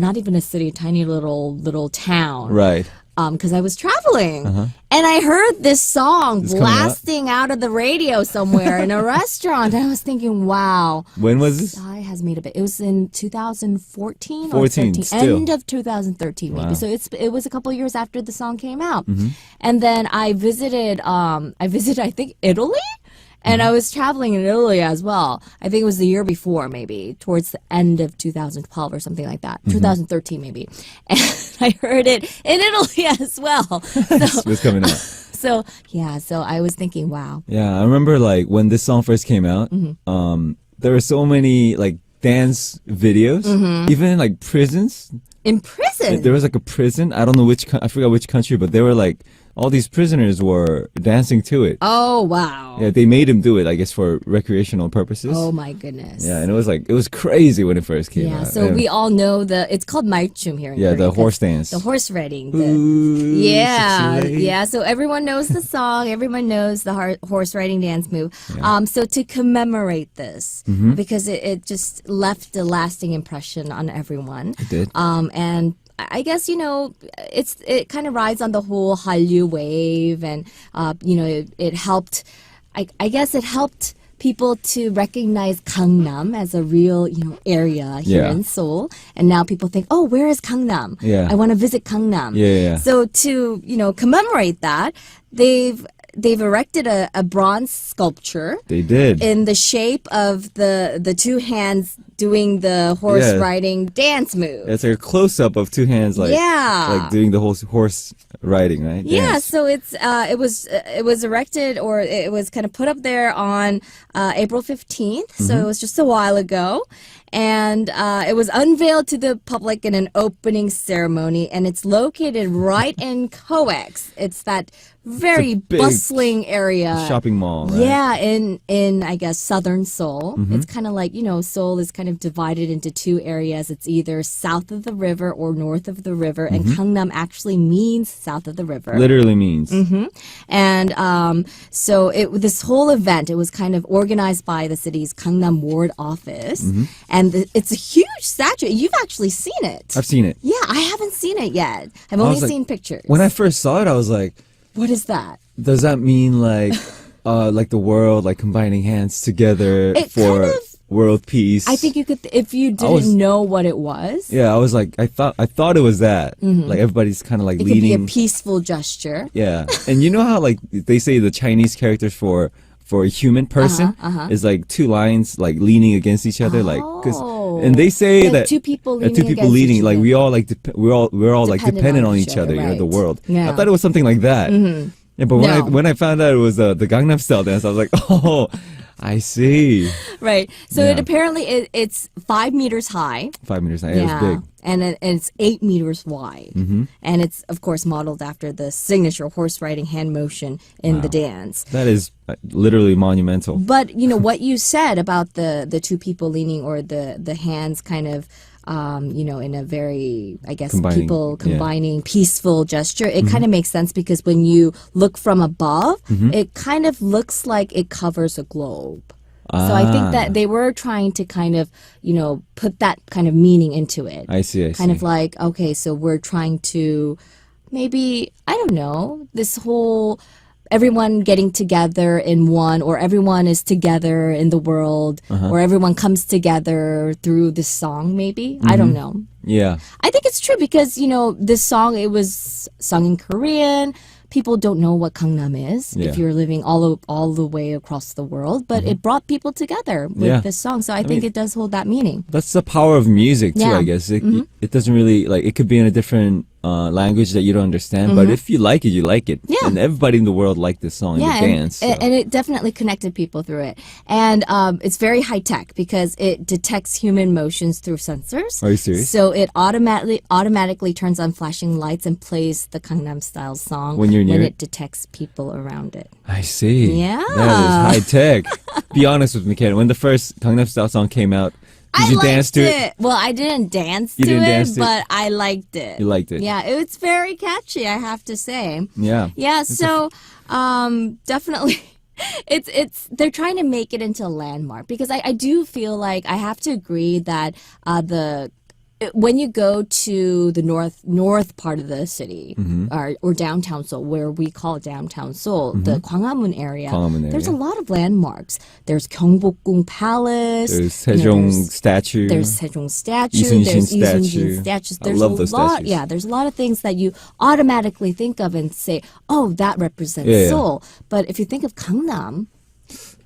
Speaker 4: Not even a city, tiny little town.
Speaker 1: Right.
Speaker 4: Because I was traveling, and I heard this song
Speaker 1: It's coming out?
Speaker 4: blasting out of the radio somewhere in a restaurant. And I was thinking, wow.
Speaker 1: When was this?
Speaker 4: Psy has made a bit. It was in 2014 or
Speaker 1: 14,
Speaker 4: 13,
Speaker 1: still.
Speaker 4: end of 2013 maybe. So it was a couple of years after the song came out,
Speaker 1: Mm-hmm.
Speaker 4: and then I visited I think Italy. And
Speaker 1: Mm-hmm.
Speaker 4: I was traveling in Italy as well. I think it was the year before, maybe towards the end of 2012 or something like that.
Speaker 1: Mm-hmm.
Speaker 4: 2013 maybe. And I heard it in Italy as well.
Speaker 1: It was coming out.
Speaker 4: So yeah, so I was thinking, wow.
Speaker 1: Yeah, I remember like when this song first came out,
Speaker 4: Mm-hmm.
Speaker 1: there were so many like dance videos, even in like prisons.
Speaker 4: In prison.
Speaker 1: There was like a prison. I don't know I forgot which country, but they were like all these prisoners were dancing to it.
Speaker 4: Oh wow.
Speaker 1: Yeah, they made him do it, I guess, for recreational purposes.
Speaker 4: Oh my goodness.
Speaker 1: Yeah, and it was crazy when it first came
Speaker 4: Yeah,
Speaker 1: out.
Speaker 4: so we all know it's called 말춤 here in
Speaker 1: Yeah,
Speaker 4: Korea.
Speaker 1: the horse dance.
Speaker 4: The horse riding.
Speaker 1: Ooh,
Speaker 4: Yeah,
Speaker 1: sexy lady.
Speaker 4: yeah. So everyone knows the song. Everyone knows the horse riding dance move. So to commemorate this,
Speaker 1: Mm-hmm.
Speaker 4: because it just left a lasting impression on everyone.
Speaker 1: It did.
Speaker 4: And I guess it kind of rides on the whole Hallyu wave, and it helped. I guess it helped people to recognize Gangnam as a real area here
Speaker 1: Yeah.
Speaker 4: in Seoul, and now people think, oh, where is Gangnam?
Speaker 1: Yeah.
Speaker 4: I want to visit Gangnam.
Speaker 1: Yeah.
Speaker 4: So to commemorate that, they've erected a bronze sculpture
Speaker 1: They did.
Speaker 4: in the shape of the two hands doing the horse
Speaker 1: Yeah.
Speaker 4: riding dance move.
Speaker 1: It's like a close up of two hands, like
Speaker 4: Yeah.
Speaker 1: doing the whole horse riding, right?
Speaker 4: Yeah,
Speaker 1: Dance.
Speaker 4: so it was erected, or it was kind of put up there on April 15th. So it was just a while ago, and it was unveiled to the public in an opening ceremony, and it's located right in COEX. It's that very
Speaker 1: big
Speaker 4: bustling area.
Speaker 1: shopping mall, right?
Speaker 4: Yeah, in I guess southern Seoul. It's kind of like, Seoul is kind of divided into two areas. It's either south of the river or north of the river, and Gangnam actually means south of the river.
Speaker 1: Literally means.
Speaker 4: And so this whole event, it was kind of organized by the city's Gangnam Ward office, and it's a huge statue. You've actually seen it.
Speaker 1: I've seen it.
Speaker 4: Yeah, I haven't seen it yet. I've
Speaker 1: I
Speaker 4: only
Speaker 1: was like-
Speaker 4: seen pictures.
Speaker 1: When I first saw it, I was like,
Speaker 4: What is that?
Speaker 1: does that mean like the world like combining hands together
Speaker 4: It
Speaker 1: for
Speaker 4: kind of-
Speaker 1: world peace?
Speaker 4: I think you could, if you didn't
Speaker 1: was-
Speaker 4: know what it was,
Speaker 1: Yeah, I was like, I thought it was that. Like everybody's kind of like
Speaker 4: it could be
Speaker 1: leaning.
Speaker 4: a peaceful gesture.
Speaker 1: Yeah, and you know how like they say the Chinese characters for a human person is like two lines like leaning against each other, like and they say
Speaker 4: Like
Speaker 1: that
Speaker 4: two people
Speaker 1: two
Speaker 4: leaning
Speaker 1: people
Speaker 4: against
Speaker 1: leaning,
Speaker 4: each
Speaker 1: like
Speaker 4: other.
Speaker 1: we all like we're all like dependent on each other, you know, the
Speaker 4: right.
Speaker 1: world.
Speaker 4: Yeah.
Speaker 1: I thought it was something like that. Yeah, but
Speaker 4: No.
Speaker 1: when I found out it was the Gangnam Style dance, I was like, oh, I see.
Speaker 4: Right. So
Speaker 1: Yeah.
Speaker 4: it apparently it's 5 meters high.
Speaker 1: 5 meters high. Yeah, it was big.
Speaker 4: And it's 8 meters wide. And it's, of course, modeled after the signature horse riding hand motion in the dance.
Speaker 1: That is literally monumental.
Speaker 4: But, what you said about the two people leaning or the hands kind of, in a very, I guess,
Speaker 1: Combining,
Speaker 4: people
Speaker 1: yeah.
Speaker 4: combining peaceful gesture, it kind of makes sense because when you look from above, it kind of looks like it covers a globe. So I think that they were trying to kind of, put that kind of meaning into it.
Speaker 1: I see.
Speaker 4: Kind of like, okay, so we're trying to maybe, I don't know, this whole everyone getting together in one, or everyone is together in the world, or everyone comes together through this song, maybe. I don't know.
Speaker 1: Yeah.
Speaker 4: I think it's true because, this song, it was sung in Korean. People don't know what Gangnam is
Speaker 1: Yeah.
Speaker 4: if you're living all the way across the world, but it brought people together with
Speaker 1: Yeah.
Speaker 4: this song. So I think it does hold that meaning.
Speaker 1: That's the power of music too,
Speaker 4: Yeah.
Speaker 1: I guess. It doesn't really like it could be in a different language that you don't understand, but if you like it, you like it.
Speaker 4: Yeah.
Speaker 1: And everybody in the world liked this song and the dance. So.
Speaker 4: And it definitely connected people through it. And it's very high tech because it detects human motions through sensors.
Speaker 1: Are you serious?
Speaker 4: So it automatically turns on flashing lights and plays the Gangnam Style song
Speaker 1: When you're near
Speaker 4: when
Speaker 1: it?
Speaker 4: it detects people around it.
Speaker 1: I see.
Speaker 4: Yeah.
Speaker 1: That is high tech. Be honest with me, Ken. When the first Gangnam Style song came out, did you dance to it?
Speaker 4: Well, I didn't dance
Speaker 1: You
Speaker 4: to
Speaker 1: didn't
Speaker 4: it,
Speaker 1: dance to it?
Speaker 4: but I liked it.
Speaker 1: You liked it?
Speaker 4: Yeah, it's very catchy, I have to say.
Speaker 1: Yeah.
Speaker 4: Yeah, so definitely it's they're trying to make it into a landmark because I do feel like I have to agree that when you go to the north part of the city or downtown Seoul, where we call downtown Seoul, the Gwanghwamun area,
Speaker 1: Gwanghwamun
Speaker 4: there's a
Speaker 1: area.
Speaker 4: lot of landmarks. There's Gyeongbokgung Palace.
Speaker 1: There's Sejong statue.
Speaker 4: There's Sejong statue.
Speaker 1: Lee
Speaker 4: There's
Speaker 1: Sun-shin
Speaker 4: Lee Sun-shin
Speaker 1: statue.
Speaker 4: statues.
Speaker 1: I
Speaker 4: There's
Speaker 1: love
Speaker 4: a
Speaker 1: those
Speaker 4: lot.
Speaker 1: statues.
Speaker 4: Yeah, there's a lot of things that you automatically think of and say, "Oh, that represents
Speaker 1: Yeah, yeah.
Speaker 4: Seoul." But if you think of Gangnam,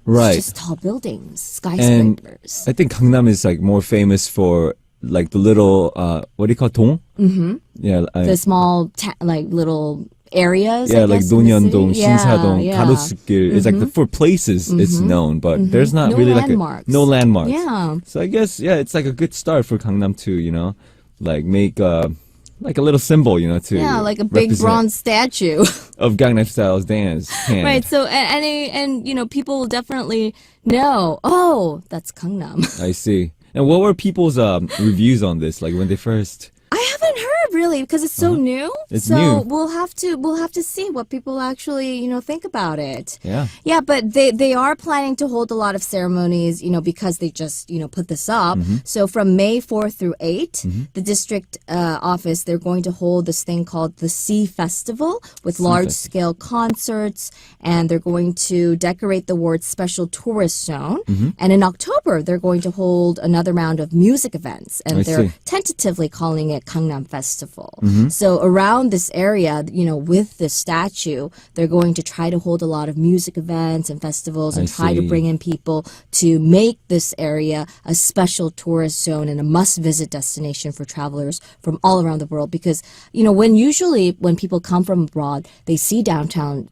Speaker 1: right.
Speaker 4: it's just tall buildings,
Speaker 1: And
Speaker 4: skyscrapers.
Speaker 1: I think Gangnam is like more famous for like the little what do you call dong? Mm-hmm. Yeah.
Speaker 4: The small, little areas.
Speaker 1: yeah,
Speaker 4: I
Speaker 1: like
Speaker 4: guess, in the
Speaker 1: Donyeondong,
Speaker 4: city.
Speaker 1: Shinsadong,
Speaker 4: Yeah.
Speaker 1: Garotsukil. It's like for places it's known, but there's not
Speaker 4: No
Speaker 1: really
Speaker 4: landmarks.
Speaker 1: like no landmarks.
Speaker 4: Yeah.
Speaker 1: So I guess it's like a good start for Gangnam to like make like a little symbol to
Speaker 4: Yeah, like a big
Speaker 1: represent
Speaker 4: bronze statue.
Speaker 1: of Gangnam Style's dance. hand.
Speaker 4: Right. So and people will definitely know. Oh, that's Gangnam.
Speaker 1: I see. And what were people's reviews on this? Like when they first?
Speaker 4: I haven't heard really because it's so new.
Speaker 1: It's
Speaker 4: so
Speaker 1: new.
Speaker 4: we'll have to see what people actually think about it.
Speaker 1: Yeah.
Speaker 4: Yeah, but they are planning to hold a lot of ceremonies, because they just put this up.
Speaker 1: Mm-hmm.
Speaker 4: So from May 4th through 8th, the district office they're going to hold this thing called the Sea Festival with large scale concerts, and they're going to decorate the ward's special tourist zone.
Speaker 1: Mm-hmm.
Speaker 4: And in October they're going to hold another round of music events, and
Speaker 1: I
Speaker 4: they're
Speaker 1: see.
Speaker 4: tentatively calling it Gangnam Festival.
Speaker 1: Mm-hmm.
Speaker 4: So around this area, with the statue, they're going to try to hold a lot of music events and festivals and
Speaker 1: I
Speaker 4: try to
Speaker 1: see.
Speaker 4: bring in people to make this area a special tourist zone and a must-visit destination for travelers from all around the world. Because, when people come from abroad, they see downtown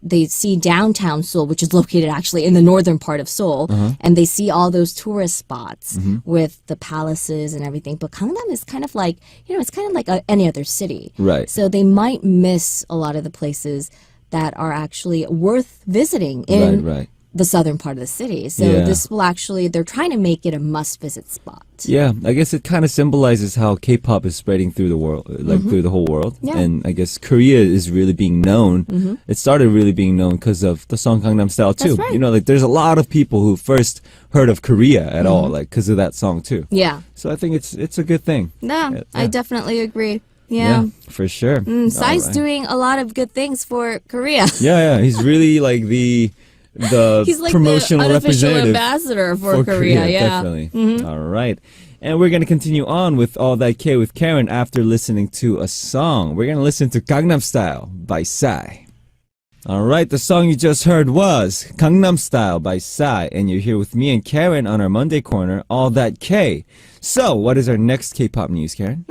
Speaker 4: Seoul, which is located actually in the northern part of Seoul,
Speaker 1: Uh-huh.
Speaker 4: and they see all those tourist spots
Speaker 1: Mm-hmm.
Speaker 4: with the palaces and everything. But Gangnam is kind of like, it's kind of like any other city.
Speaker 1: Right.
Speaker 4: So they might miss a lot of the places that are actually worth visiting in
Speaker 1: right.
Speaker 4: the southern part of the city. So
Speaker 1: Yeah.
Speaker 4: this will actually, they're trying to make it a must-visit spot.
Speaker 1: Yeah, I guess it kind of symbolizes how K-pop is spreading through the world, like through the whole world.
Speaker 4: Yeah.
Speaker 1: And I guess Korea is really being known. It started really being known because of the song Gangnam Style too.
Speaker 4: That's right.
Speaker 1: You know, like there's a lot of people who first heard of Korea at all, like because of that song too.
Speaker 4: Yeah.
Speaker 1: So I think it's a good thing.
Speaker 4: Yeah, I
Speaker 1: Yeah.
Speaker 4: definitely agree. Yeah.
Speaker 1: for sure.
Speaker 4: Psy's
Speaker 1: Alright.
Speaker 4: doing a lot of good things for Korea.
Speaker 1: Yeah, he's really like the
Speaker 4: He's like
Speaker 1: promotional
Speaker 4: the unofficial
Speaker 1: representative
Speaker 4: ambassador for Korea. Yeah. Mm-hmm.
Speaker 1: Definitely. All right. And we're going to continue on with All That K with Karen after listening to a song. We're going to listen to Gangnam Style by Psy. All right, the song you just heard was Gangnam Style by Psy, and you're here with me and Karen on our Monday corner, All That K. So, what is our next K-pop news, Karen?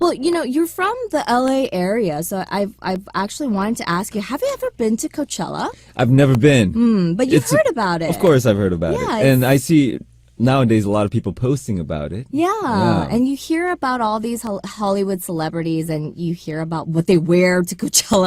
Speaker 4: Well, you know, you're from the LA area, so I've actually wanted to ask you, have you ever been to Coachella?
Speaker 1: I've never been.
Speaker 4: But you've
Speaker 1: It's-
Speaker 4: heard about it.
Speaker 1: Of course, I've heard about
Speaker 4: Yeah,
Speaker 1: it, and I see nowadays a lot of people posting about it.
Speaker 4: Yeah, and you hear about all these Hollywood celebrities, and you hear about what they wear to Coachella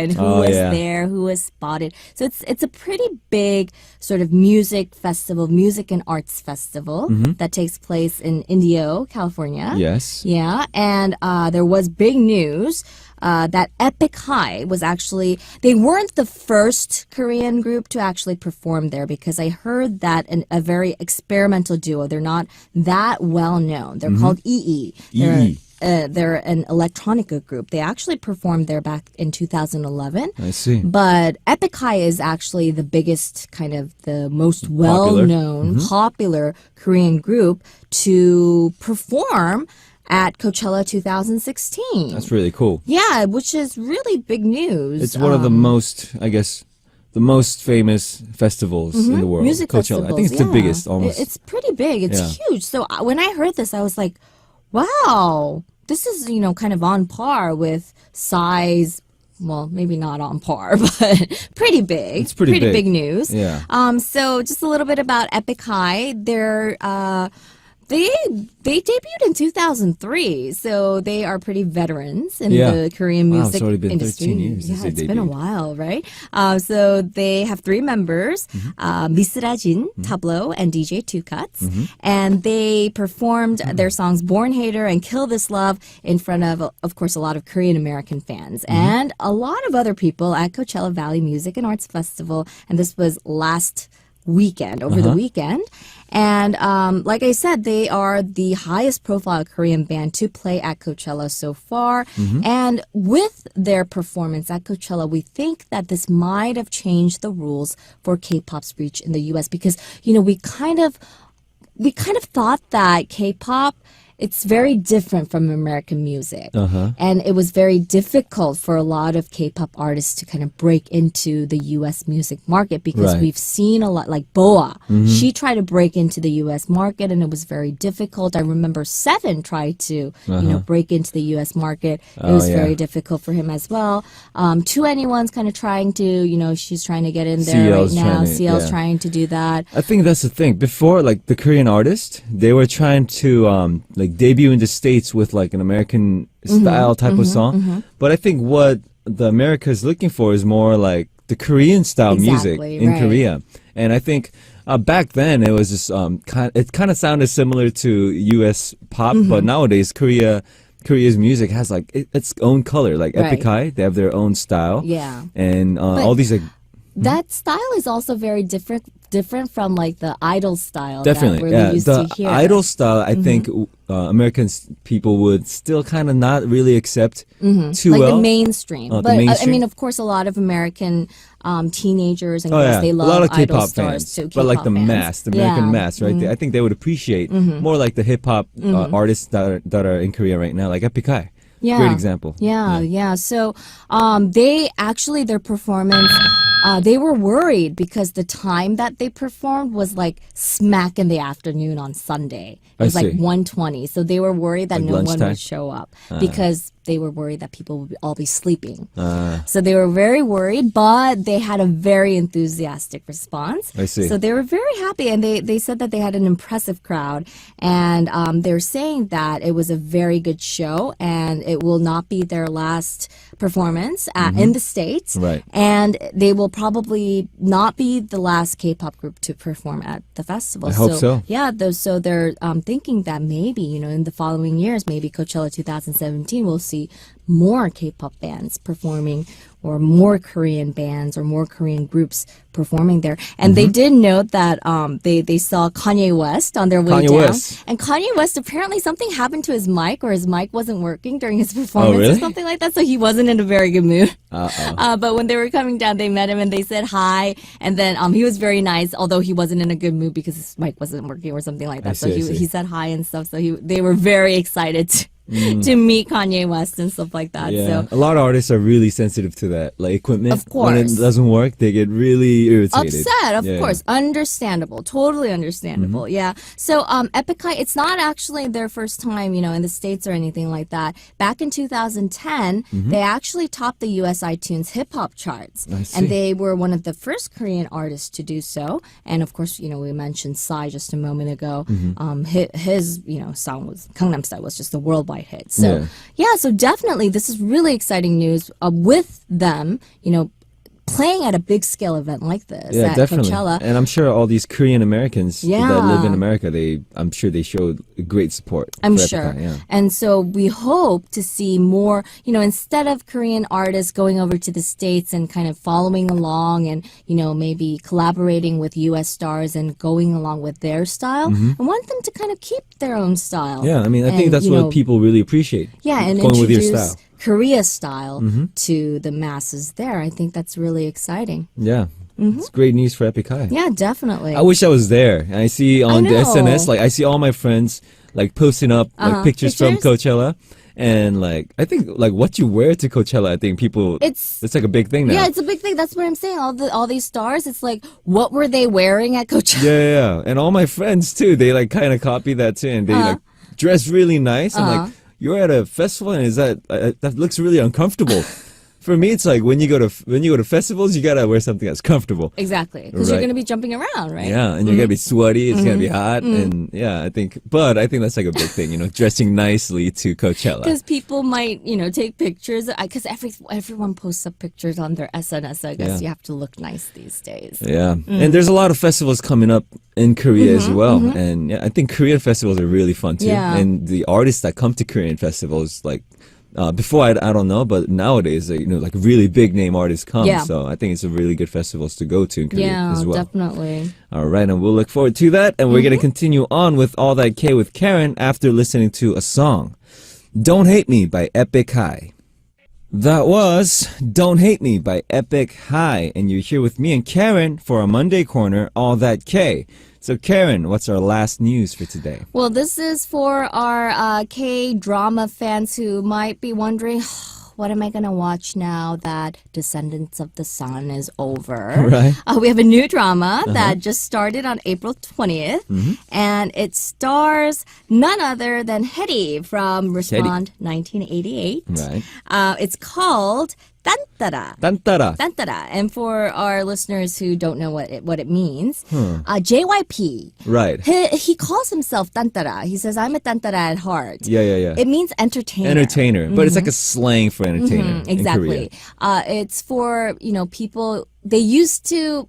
Speaker 4: and who
Speaker 1: Oh,
Speaker 4: was
Speaker 1: yeah.
Speaker 4: there, who was spotted. So it's a pretty big sort of music festival, music and arts festival that takes place in Indio, California.
Speaker 1: Yes.
Speaker 4: Yeah, and there was big news that Epic High was actually, they weren't the first Korean group to actually perform there, because I heard that a very experimental duo, they're not that well known. They're called EE.
Speaker 1: EE.
Speaker 4: They're an electronica group. They actually performed there back in 2011.
Speaker 1: I see.
Speaker 4: But Epic High is actually the biggest, kind of the most
Speaker 1: Popular.
Speaker 4: well-known, popular Korean group to perform at Coachella 2016.
Speaker 1: That's really cool.
Speaker 4: Yeah, which is really big news.
Speaker 1: It's one of the most, I guess, the most famous festivals in the world.
Speaker 4: music
Speaker 1: Coachella.
Speaker 4: festivals.
Speaker 1: I think it's the
Speaker 4: yeah.
Speaker 1: biggest almost.
Speaker 4: It's pretty big. It's
Speaker 1: Yeah.
Speaker 4: huge. So when I heard this, I was like, wow, this is, you know, kind of on par with size. Well, maybe not on par, but pretty big.
Speaker 1: It's pretty big.
Speaker 4: big news.
Speaker 1: Yeah.
Speaker 4: So just a little bit about Epic High. They debuted in 2003, so they are pretty veterans in
Speaker 1: Yeah.
Speaker 4: the Korean
Speaker 1: Wow,
Speaker 4: music
Speaker 1: it's already been
Speaker 4: industry.
Speaker 1: 13 years
Speaker 4: Yeah,
Speaker 1: since they
Speaker 4: it's been a
Speaker 1: debuted.
Speaker 4: while, right? So they have three members, Misrajin, Tableau, and DJ Two Cuts. And they performed their songs Born Hater and Kill This Love in front of course, a lot of Korean American fans and a lot of other people at Coachella Valley Music and Arts Festival. And this was last weekend, over the weekend. And like I said, they are the highest profile Korean band to play at Coachella so far. And with their performance at Coachella, we think that this might have changed the rules for K-pop's reach in the US, because, you know, we kind of thought that K-pop, it's very different from American music. And it was very difficult for a lot of K-pop artists to kind of break into the US music market, because
Speaker 1: Right.
Speaker 4: we've seen a lot, like Boa. She tried to break into the US market and it was very difficult. I remember Seven tried to, you know, break into the US market. It was
Speaker 1: yeah.
Speaker 4: very difficult for him as well. 2NE1's kind of trying to, you know, she's trying to get in there
Speaker 1: CL's
Speaker 4: right now.
Speaker 1: trying to-
Speaker 4: CL's
Speaker 1: yeah.
Speaker 4: trying to do that.
Speaker 1: I think that's the thing. Before, like the Korean artists, they were trying to like debut in the States with like an American style type of song. But I think what the America is looking for is more like the Korean style music
Speaker 4: Exactly,
Speaker 1: in
Speaker 4: right.
Speaker 1: Korea. And I think back then it was just it kind of sounded similar to U.S. pop, but nowadays Korea's music has like its own color. Like Epic
Speaker 4: Right.
Speaker 1: High, they have their own style.
Speaker 4: Yeah.
Speaker 1: And all these like
Speaker 4: That style is also very different from like the idol style
Speaker 1: definitely,
Speaker 4: that we're
Speaker 1: yeah.
Speaker 4: used
Speaker 1: The
Speaker 4: to here.
Speaker 1: idol style, I think Americans people would still kind of not really accept too
Speaker 4: like
Speaker 1: well.
Speaker 4: the mainstream.
Speaker 1: The
Speaker 4: But I
Speaker 1: mainstream?
Speaker 4: mean, of course, a lot of American teenagers and
Speaker 1: Oh
Speaker 4: girls,
Speaker 1: yeah,
Speaker 4: they
Speaker 1: a
Speaker 4: love
Speaker 1: lot of
Speaker 4: idol
Speaker 1: K-pop
Speaker 4: stars
Speaker 1: fans,
Speaker 4: too.
Speaker 1: but like
Speaker 4: K-pop
Speaker 1: the
Speaker 4: fans.
Speaker 1: mass, the American
Speaker 4: Yeah. Mm-hmm.
Speaker 1: mass, right? I think they would appreciate more like the hip hop artists that are in Korea right now, like Epic High.
Speaker 4: Yeah.
Speaker 1: Great example.
Speaker 4: Yeah. So they actually, their performance, they were worried because the time that they performed was like smack in the afternoon on Sunday. It
Speaker 1: I
Speaker 4: was like
Speaker 1: see.
Speaker 4: 1:20. So they were worried that
Speaker 1: Like
Speaker 4: no one
Speaker 1: lunchtime?
Speaker 4: would show up because they were worried that people would all be sleeping. So they were very worried, but they had a very enthusiastic response.
Speaker 1: I see.
Speaker 4: So they were very happy, and they said that they had an impressive crowd, and they're saying that it was a very good show, and it will not be their last performance in the States.
Speaker 1: Right.
Speaker 4: And they will probably not be the last K-pop group to perform at the festival.
Speaker 1: I hope so.
Speaker 4: Yeah, so they're thinking that maybe, in the following years, maybe Coachella 2017, we'll see more K-pop bands performing, or more Korean bands or more Korean groups performing there. And they did note that they saw Kanye West on their way
Speaker 1: Kanye
Speaker 4: down.
Speaker 1: West.
Speaker 4: And Kanye West, apparently something happened to his mic, or his mic wasn't working during his performance
Speaker 1: really?
Speaker 4: or something like that. So he wasn't in a very good mood.
Speaker 1: Uh-oh.
Speaker 4: But when they were coming down, they met him and they said hi. And then he was very nice, although he wasn't in a good mood because his mic wasn't working or something like that. So
Speaker 1: I see.
Speaker 4: he said hi and stuff. So they were very excited to meet Kanye West and stuff like that.
Speaker 1: Yeah,
Speaker 4: So
Speaker 1: a lot of artists are really sensitive to that, like equipment.
Speaker 4: Of
Speaker 1: when it
Speaker 4: course.
Speaker 1: doesn't work, they get really irritated.
Speaker 4: upset, of
Speaker 1: Yeah.
Speaker 4: course, understandable, totally understandable. Yeah. So Epic High, it's not actually their first time, in the States or anything like that. Back in 2010, they actually topped the U.S. iTunes hip hop charts,
Speaker 1: I see.
Speaker 4: and they were one of the first Korean artists to do so. And of course, we mentioned Psy just a moment ago. His song was Gangnam Style was just a worldwide hit. So yeah, so definitely this is really exciting news with them, playing at a big scale event like this
Speaker 1: Yeah,
Speaker 4: at
Speaker 1: definitely.
Speaker 4: Coachella.
Speaker 1: And I'm sure all these Korean Americans that live in
Speaker 4: Yeah.
Speaker 1: America, I'm sure they showed great support.
Speaker 4: I'm
Speaker 1: for
Speaker 4: sure.
Speaker 1: Epicai, yeah.
Speaker 4: And so we hope to see more, instead of Korean artists going over to the States and kind of following along and, maybe collaborating with US stars and going along with their style. I want them to kind of keep their own style.
Speaker 1: Yeah, I mean, I think
Speaker 4: And,
Speaker 1: that's what people really appreciate.
Speaker 4: Yeah, and
Speaker 1: going with your
Speaker 4: introduce
Speaker 1: style.
Speaker 4: Korea style to the masses there. I think that's really exciting.
Speaker 1: Yeah, it's great news for Epic High.
Speaker 4: Yeah, definitely.
Speaker 1: I wish I was there. And I see on the
Speaker 4: know.
Speaker 1: SNS, I see all my friends posting up pictures from
Speaker 4: Pictures?
Speaker 1: Coachella, and I think what you wear to Coachella, I think people
Speaker 4: It's
Speaker 1: like a big thing now.
Speaker 4: Yeah, it's a big thing. That's what I'm saying. All these stars, it's like, what were they wearing at Coachella?
Speaker 1: Yeah, and all my friends too. They kind of copy that too, and they dress really nice. I'm like, you're at a festival, and that looks really uncomfortable. For me, it's like when you go to festivals, you gotta wear something that's comfortable.
Speaker 4: Exactly, because you're
Speaker 1: Right.
Speaker 4: going to be jumping around, right?
Speaker 1: Yeah, and you're gonna be sweaty. It's gonna be hot, and yeah, I think that's like a big thing. Dressing nicely to Coachella.
Speaker 4: Because people might, take pictures. Because everyone posts up pictures on their SNS. I guess
Speaker 1: Yeah.
Speaker 4: you have to look nice these days.
Speaker 1: Yeah, and there's a lot of festivals coming up in Korea as well, and yeah, I think Korean festivals are really fun too.
Speaker 4: Yeah.
Speaker 1: And the artists that come to Korean festivals, before I don't know, but nowadays really big name artists come.
Speaker 4: Yeah.
Speaker 1: So I think it's a really good festivals to go to in Korea
Speaker 4: Yeah,
Speaker 1: as well.
Speaker 4: definitely.
Speaker 1: All right, and we'll look forward to that, and we're gonna continue on with All That K with Karen after listening to a song, "Don't Hate Me" by Epic High. That was Don't Hate Me by Epic High, and you're here with me and Karen for our Monday Corner, All That K. So Karen, what's our last news for today?
Speaker 4: Well, this is for our K-drama fans who might be wondering, what am I going to watch now that Descendants of the Sun is over?
Speaker 1: Right.
Speaker 4: We have a new drama that just started on April 20th, and it stars none other than Hedy from Respond 1988.
Speaker 1: Right.
Speaker 4: It's called Tantara.
Speaker 1: Tantara.
Speaker 4: Tantara. And for our listeners who don't know what it means, JYP.
Speaker 1: Right.
Speaker 4: He calls himself Tantara. He says, I'm a Tantara at heart.
Speaker 1: Yeah.
Speaker 4: It means entertainer.
Speaker 1: Entertainer, but it's like a slang for entertainer. in Korea.
Speaker 4: Exactly. It's for, people, they used to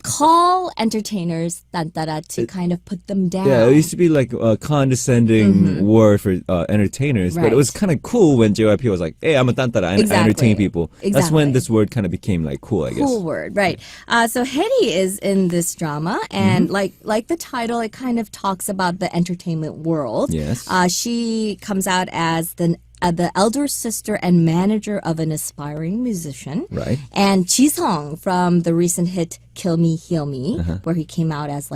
Speaker 4: call entertainers Tantara to kind of put them down.
Speaker 1: Yeah, it used to be like a condescending word for entertainers, but it
Speaker 4: Right.
Speaker 1: was kind of cool when JYP was like, "Hey, I'm a tantara, and I
Speaker 4: Exactly.
Speaker 1: entertain people." That's when
Speaker 4: Exactly.
Speaker 1: this word kind of became cool, I guess.
Speaker 4: Cool word, right? So Hedy is in this drama, and like the title, it kind of talks about the entertainment world.
Speaker 1: Yes.
Speaker 4: She comes out as the elder sister and manager of an aspiring musician.
Speaker 1: Right.
Speaker 4: And Jisung from the recent hit Kill Me, Heal Me,
Speaker 1: Uh-huh.
Speaker 4: where he came out as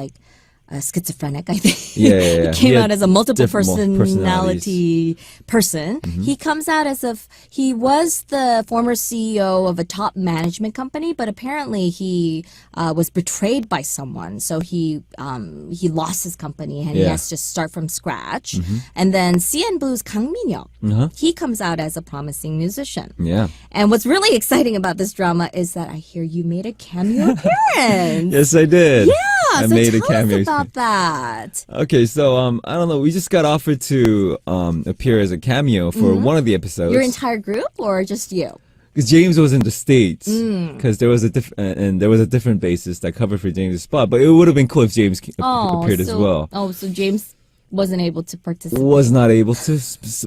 Speaker 4: schizophrenic, I think.
Speaker 1: Yeah.
Speaker 4: He came
Speaker 1: He
Speaker 4: out
Speaker 1: had
Speaker 4: as a multiple
Speaker 1: different
Speaker 4: personality person. He comes out as if he was the former CEO of a top management company, but apparently he was betrayed by someone. So he lost his company and he
Speaker 1: Yeah.
Speaker 4: has to start from scratch. And then CN Blues Kang Min-hyuk, he comes out as a promising musician.
Speaker 1: Yeah.
Speaker 4: And what's really exciting about this drama is that I hear you made a cameo appearance.
Speaker 1: Yes, I did.
Speaker 4: Yeah,
Speaker 1: I
Speaker 4: so
Speaker 1: made a
Speaker 4: tell
Speaker 1: cameo.
Speaker 4: us about that.
Speaker 1: Okay, so I don't know. We just got offered to appear as a cameo for one of the episodes.
Speaker 4: Your entire group or just you?
Speaker 1: Because James was in the States, because there was a different basis that covered for James' spot. But it would have been cool if James appeared as well.
Speaker 4: Oh, so James wasn't able to participate.
Speaker 1: Was not able to,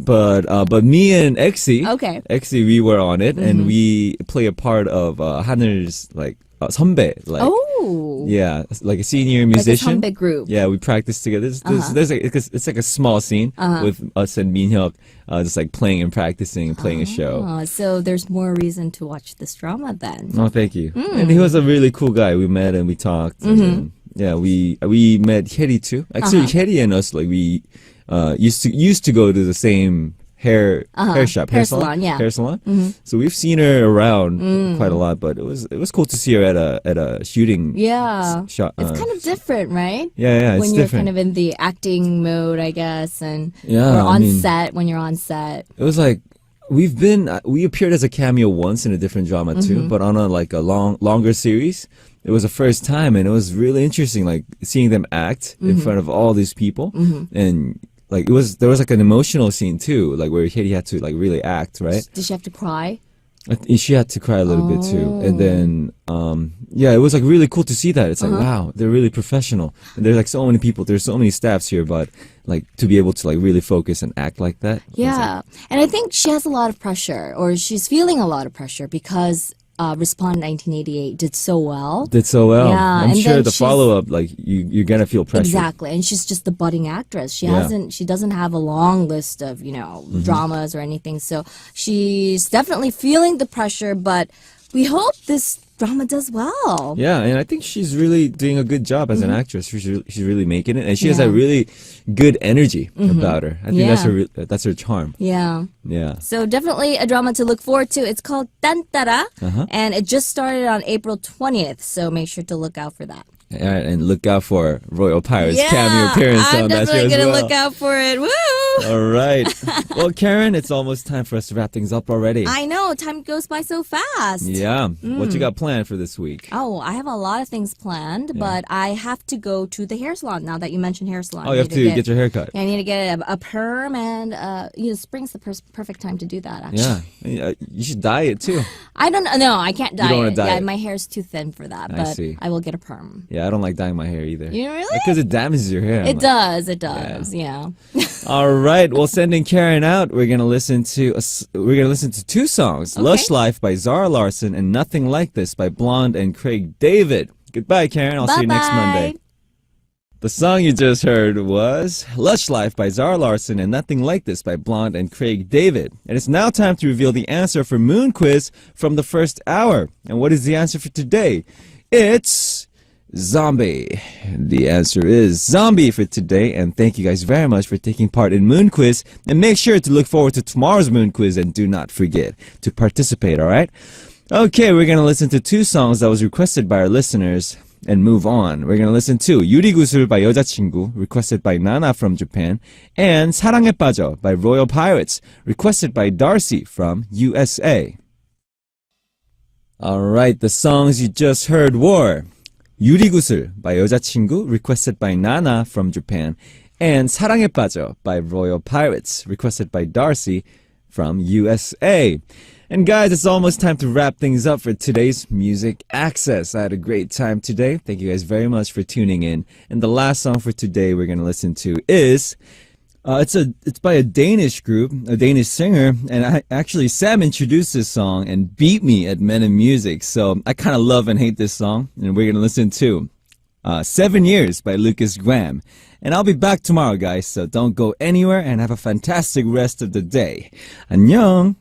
Speaker 1: but me and Exy,
Speaker 4: Okay.
Speaker 1: we were on it, and we play a part of Haner's like 선배, like
Speaker 4: Oh.
Speaker 1: yeah, like a senior
Speaker 4: Like a
Speaker 1: musician.
Speaker 4: 선배 group.
Speaker 1: Yeah, we practiced together. There's like it's like a small scene with us and Min-hyuk, just like playing and practicing and playing a show.
Speaker 4: Oh, so there's more reason to watch this drama then.
Speaker 1: Oh, thank you. And he was a really cool guy. We met and we talked. And then, yeah, we met Heri too. Actually, Heri and us, like we used to go to the same hair shop,
Speaker 4: Hair salon, yeah.
Speaker 1: hair salon. So we've seen her around quite a lot, but it was cool to see her at a shooting.
Speaker 4: Yeah.
Speaker 1: Shot.
Speaker 4: It's kind of different, right?
Speaker 1: Yeah, it's
Speaker 4: when you're
Speaker 1: different.
Speaker 4: kind of in the acting mode, I guess, and
Speaker 1: Yeah,
Speaker 4: or
Speaker 1: I
Speaker 4: on
Speaker 1: mean-
Speaker 4: set when you're on set.
Speaker 1: It was like we appeared as a cameo once in a different drama too, but on a longer series. It was the first time, and it was really interesting, like seeing them act in front of all these people, and like there was like an emotional scene too, like where Heri had to like really act, right?
Speaker 4: Did she have to cry?
Speaker 1: She had to cry a little bit too, and then yeah, it was like really cool to see that. It's like wow, they're really professional, and there's like so many people, there's so many staffs here, but like to be able to like really focus and act like that.
Speaker 4: Yeah. And I think she has a lot of pressure, or she's feeling a lot of pressure because Respond 1988 did so well.
Speaker 1: Did so well.
Speaker 4: Yeah,
Speaker 1: I'm
Speaker 4: and
Speaker 1: sure
Speaker 4: then
Speaker 1: the
Speaker 4: she's-
Speaker 1: follow up, like you're gonna feel pressure.
Speaker 4: Exactly, and she's just the budding actress. She doesn't have a long list of dramas or anything. So she's definitely feeling the pressure. But we hope this drama does well.
Speaker 1: Yeah, and I think she's really doing a good job as an actress. She's really making it, and she has
Speaker 4: Yeah.
Speaker 1: a really good energy about her. I think
Speaker 4: Yeah.
Speaker 1: that's her charm.
Speaker 4: Yeah.
Speaker 1: Yeah.
Speaker 4: So definitely a drama to look forward to. It's called Tantara, and it just started on April 20th. So make sure to look out for that.
Speaker 1: All right, and look out for Royal Pirates cameo appearance
Speaker 4: I'm
Speaker 1: on that show
Speaker 4: definitely
Speaker 1: as
Speaker 4: gonna
Speaker 1: well.
Speaker 4: look out for it. Woo!
Speaker 1: All right. Well, Karen, it's almost time for us to wrap things up already.
Speaker 4: I know time goes by so fast.
Speaker 1: Yeah. What you got planned for this week?
Speaker 4: Oh, I have a lot of things planned, but I have to go to the hair salon now that you mentioned hair salon.
Speaker 1: Oh, you have to get your hair cut.
Speaker 4: I need to get a perm, and spring's the perfect time to do that. Actually,
Speaker 1: Yeah. You should dye it too.
Speaker 4: I don't know. No, I can't dye
Speaker 1: don't wanna
Speaker 4: it.
Speaker 1: dye
Speaker 4: Yeah,
Speaker 1: it.
Speaker 4: my hair's too thin for that.
Speaker 1: I
Speaker 4: But
Speaker 1: see.
Speaker 4: I will get a perm.
Speaker 1: Yeah, I don't like dyeing my hair either.
Speaker 4: You really?
Speaker 1: Because it damages your hair.
Speaker 4: It does. It does. Yeah.
Speaker 1: All right. Well, sending Karen out, we're gonna listen to two songs: "Lush Life" by Zara Larsson and "Nothing Like This" by Blonde and Craig David. Goodbye, Karen. I'll see you next Monday.
Speaker 4: Bye-bye.
Speaker 1: The song you just heard was "Lush Life" by Zara Larsson and "Nothing Like This" by Blonde and Craig David. And it's now time to reveal the answer for Moon Quiz from the first hour. And what is the answer for today? It's zombie. The answer is zombie for today, and thank you guys very much for taking part in Moon Quiz, and make sure to look forward to tomorrow's Moon Quiz, and do not forget to participate, alright? Okay, we're gonna listen to two songs that was requested by our listeners and move on. We're gonna listen to 유리구슬 by 여자친구, requested by Nana from Japan, and 사랑에 빠져 by Royal Pirates, requested by Darcy from USA. Alright, the songs you just heard were 유리구슬 by 여자친구, requested by Nana from Japan, and 사랑에 빠져 by Royal Pirates, requested by Darcy from USA. And guys, it's almost time to wrap things up for today's Music Access. I had a great time today. Thank you guys very much for tuning in. And the last song for today we're going to listen to is it's by a Danish group, a Danish singer, and actually Sam introduced this song and beat me at Men in Music, so I kind of love and hate this song, and we're gonna listen to 7 Years by Lucas Graham. And I'll be back tomorrow, guys, so don't go anywhere and have a fantastic rest of the day. 안녕!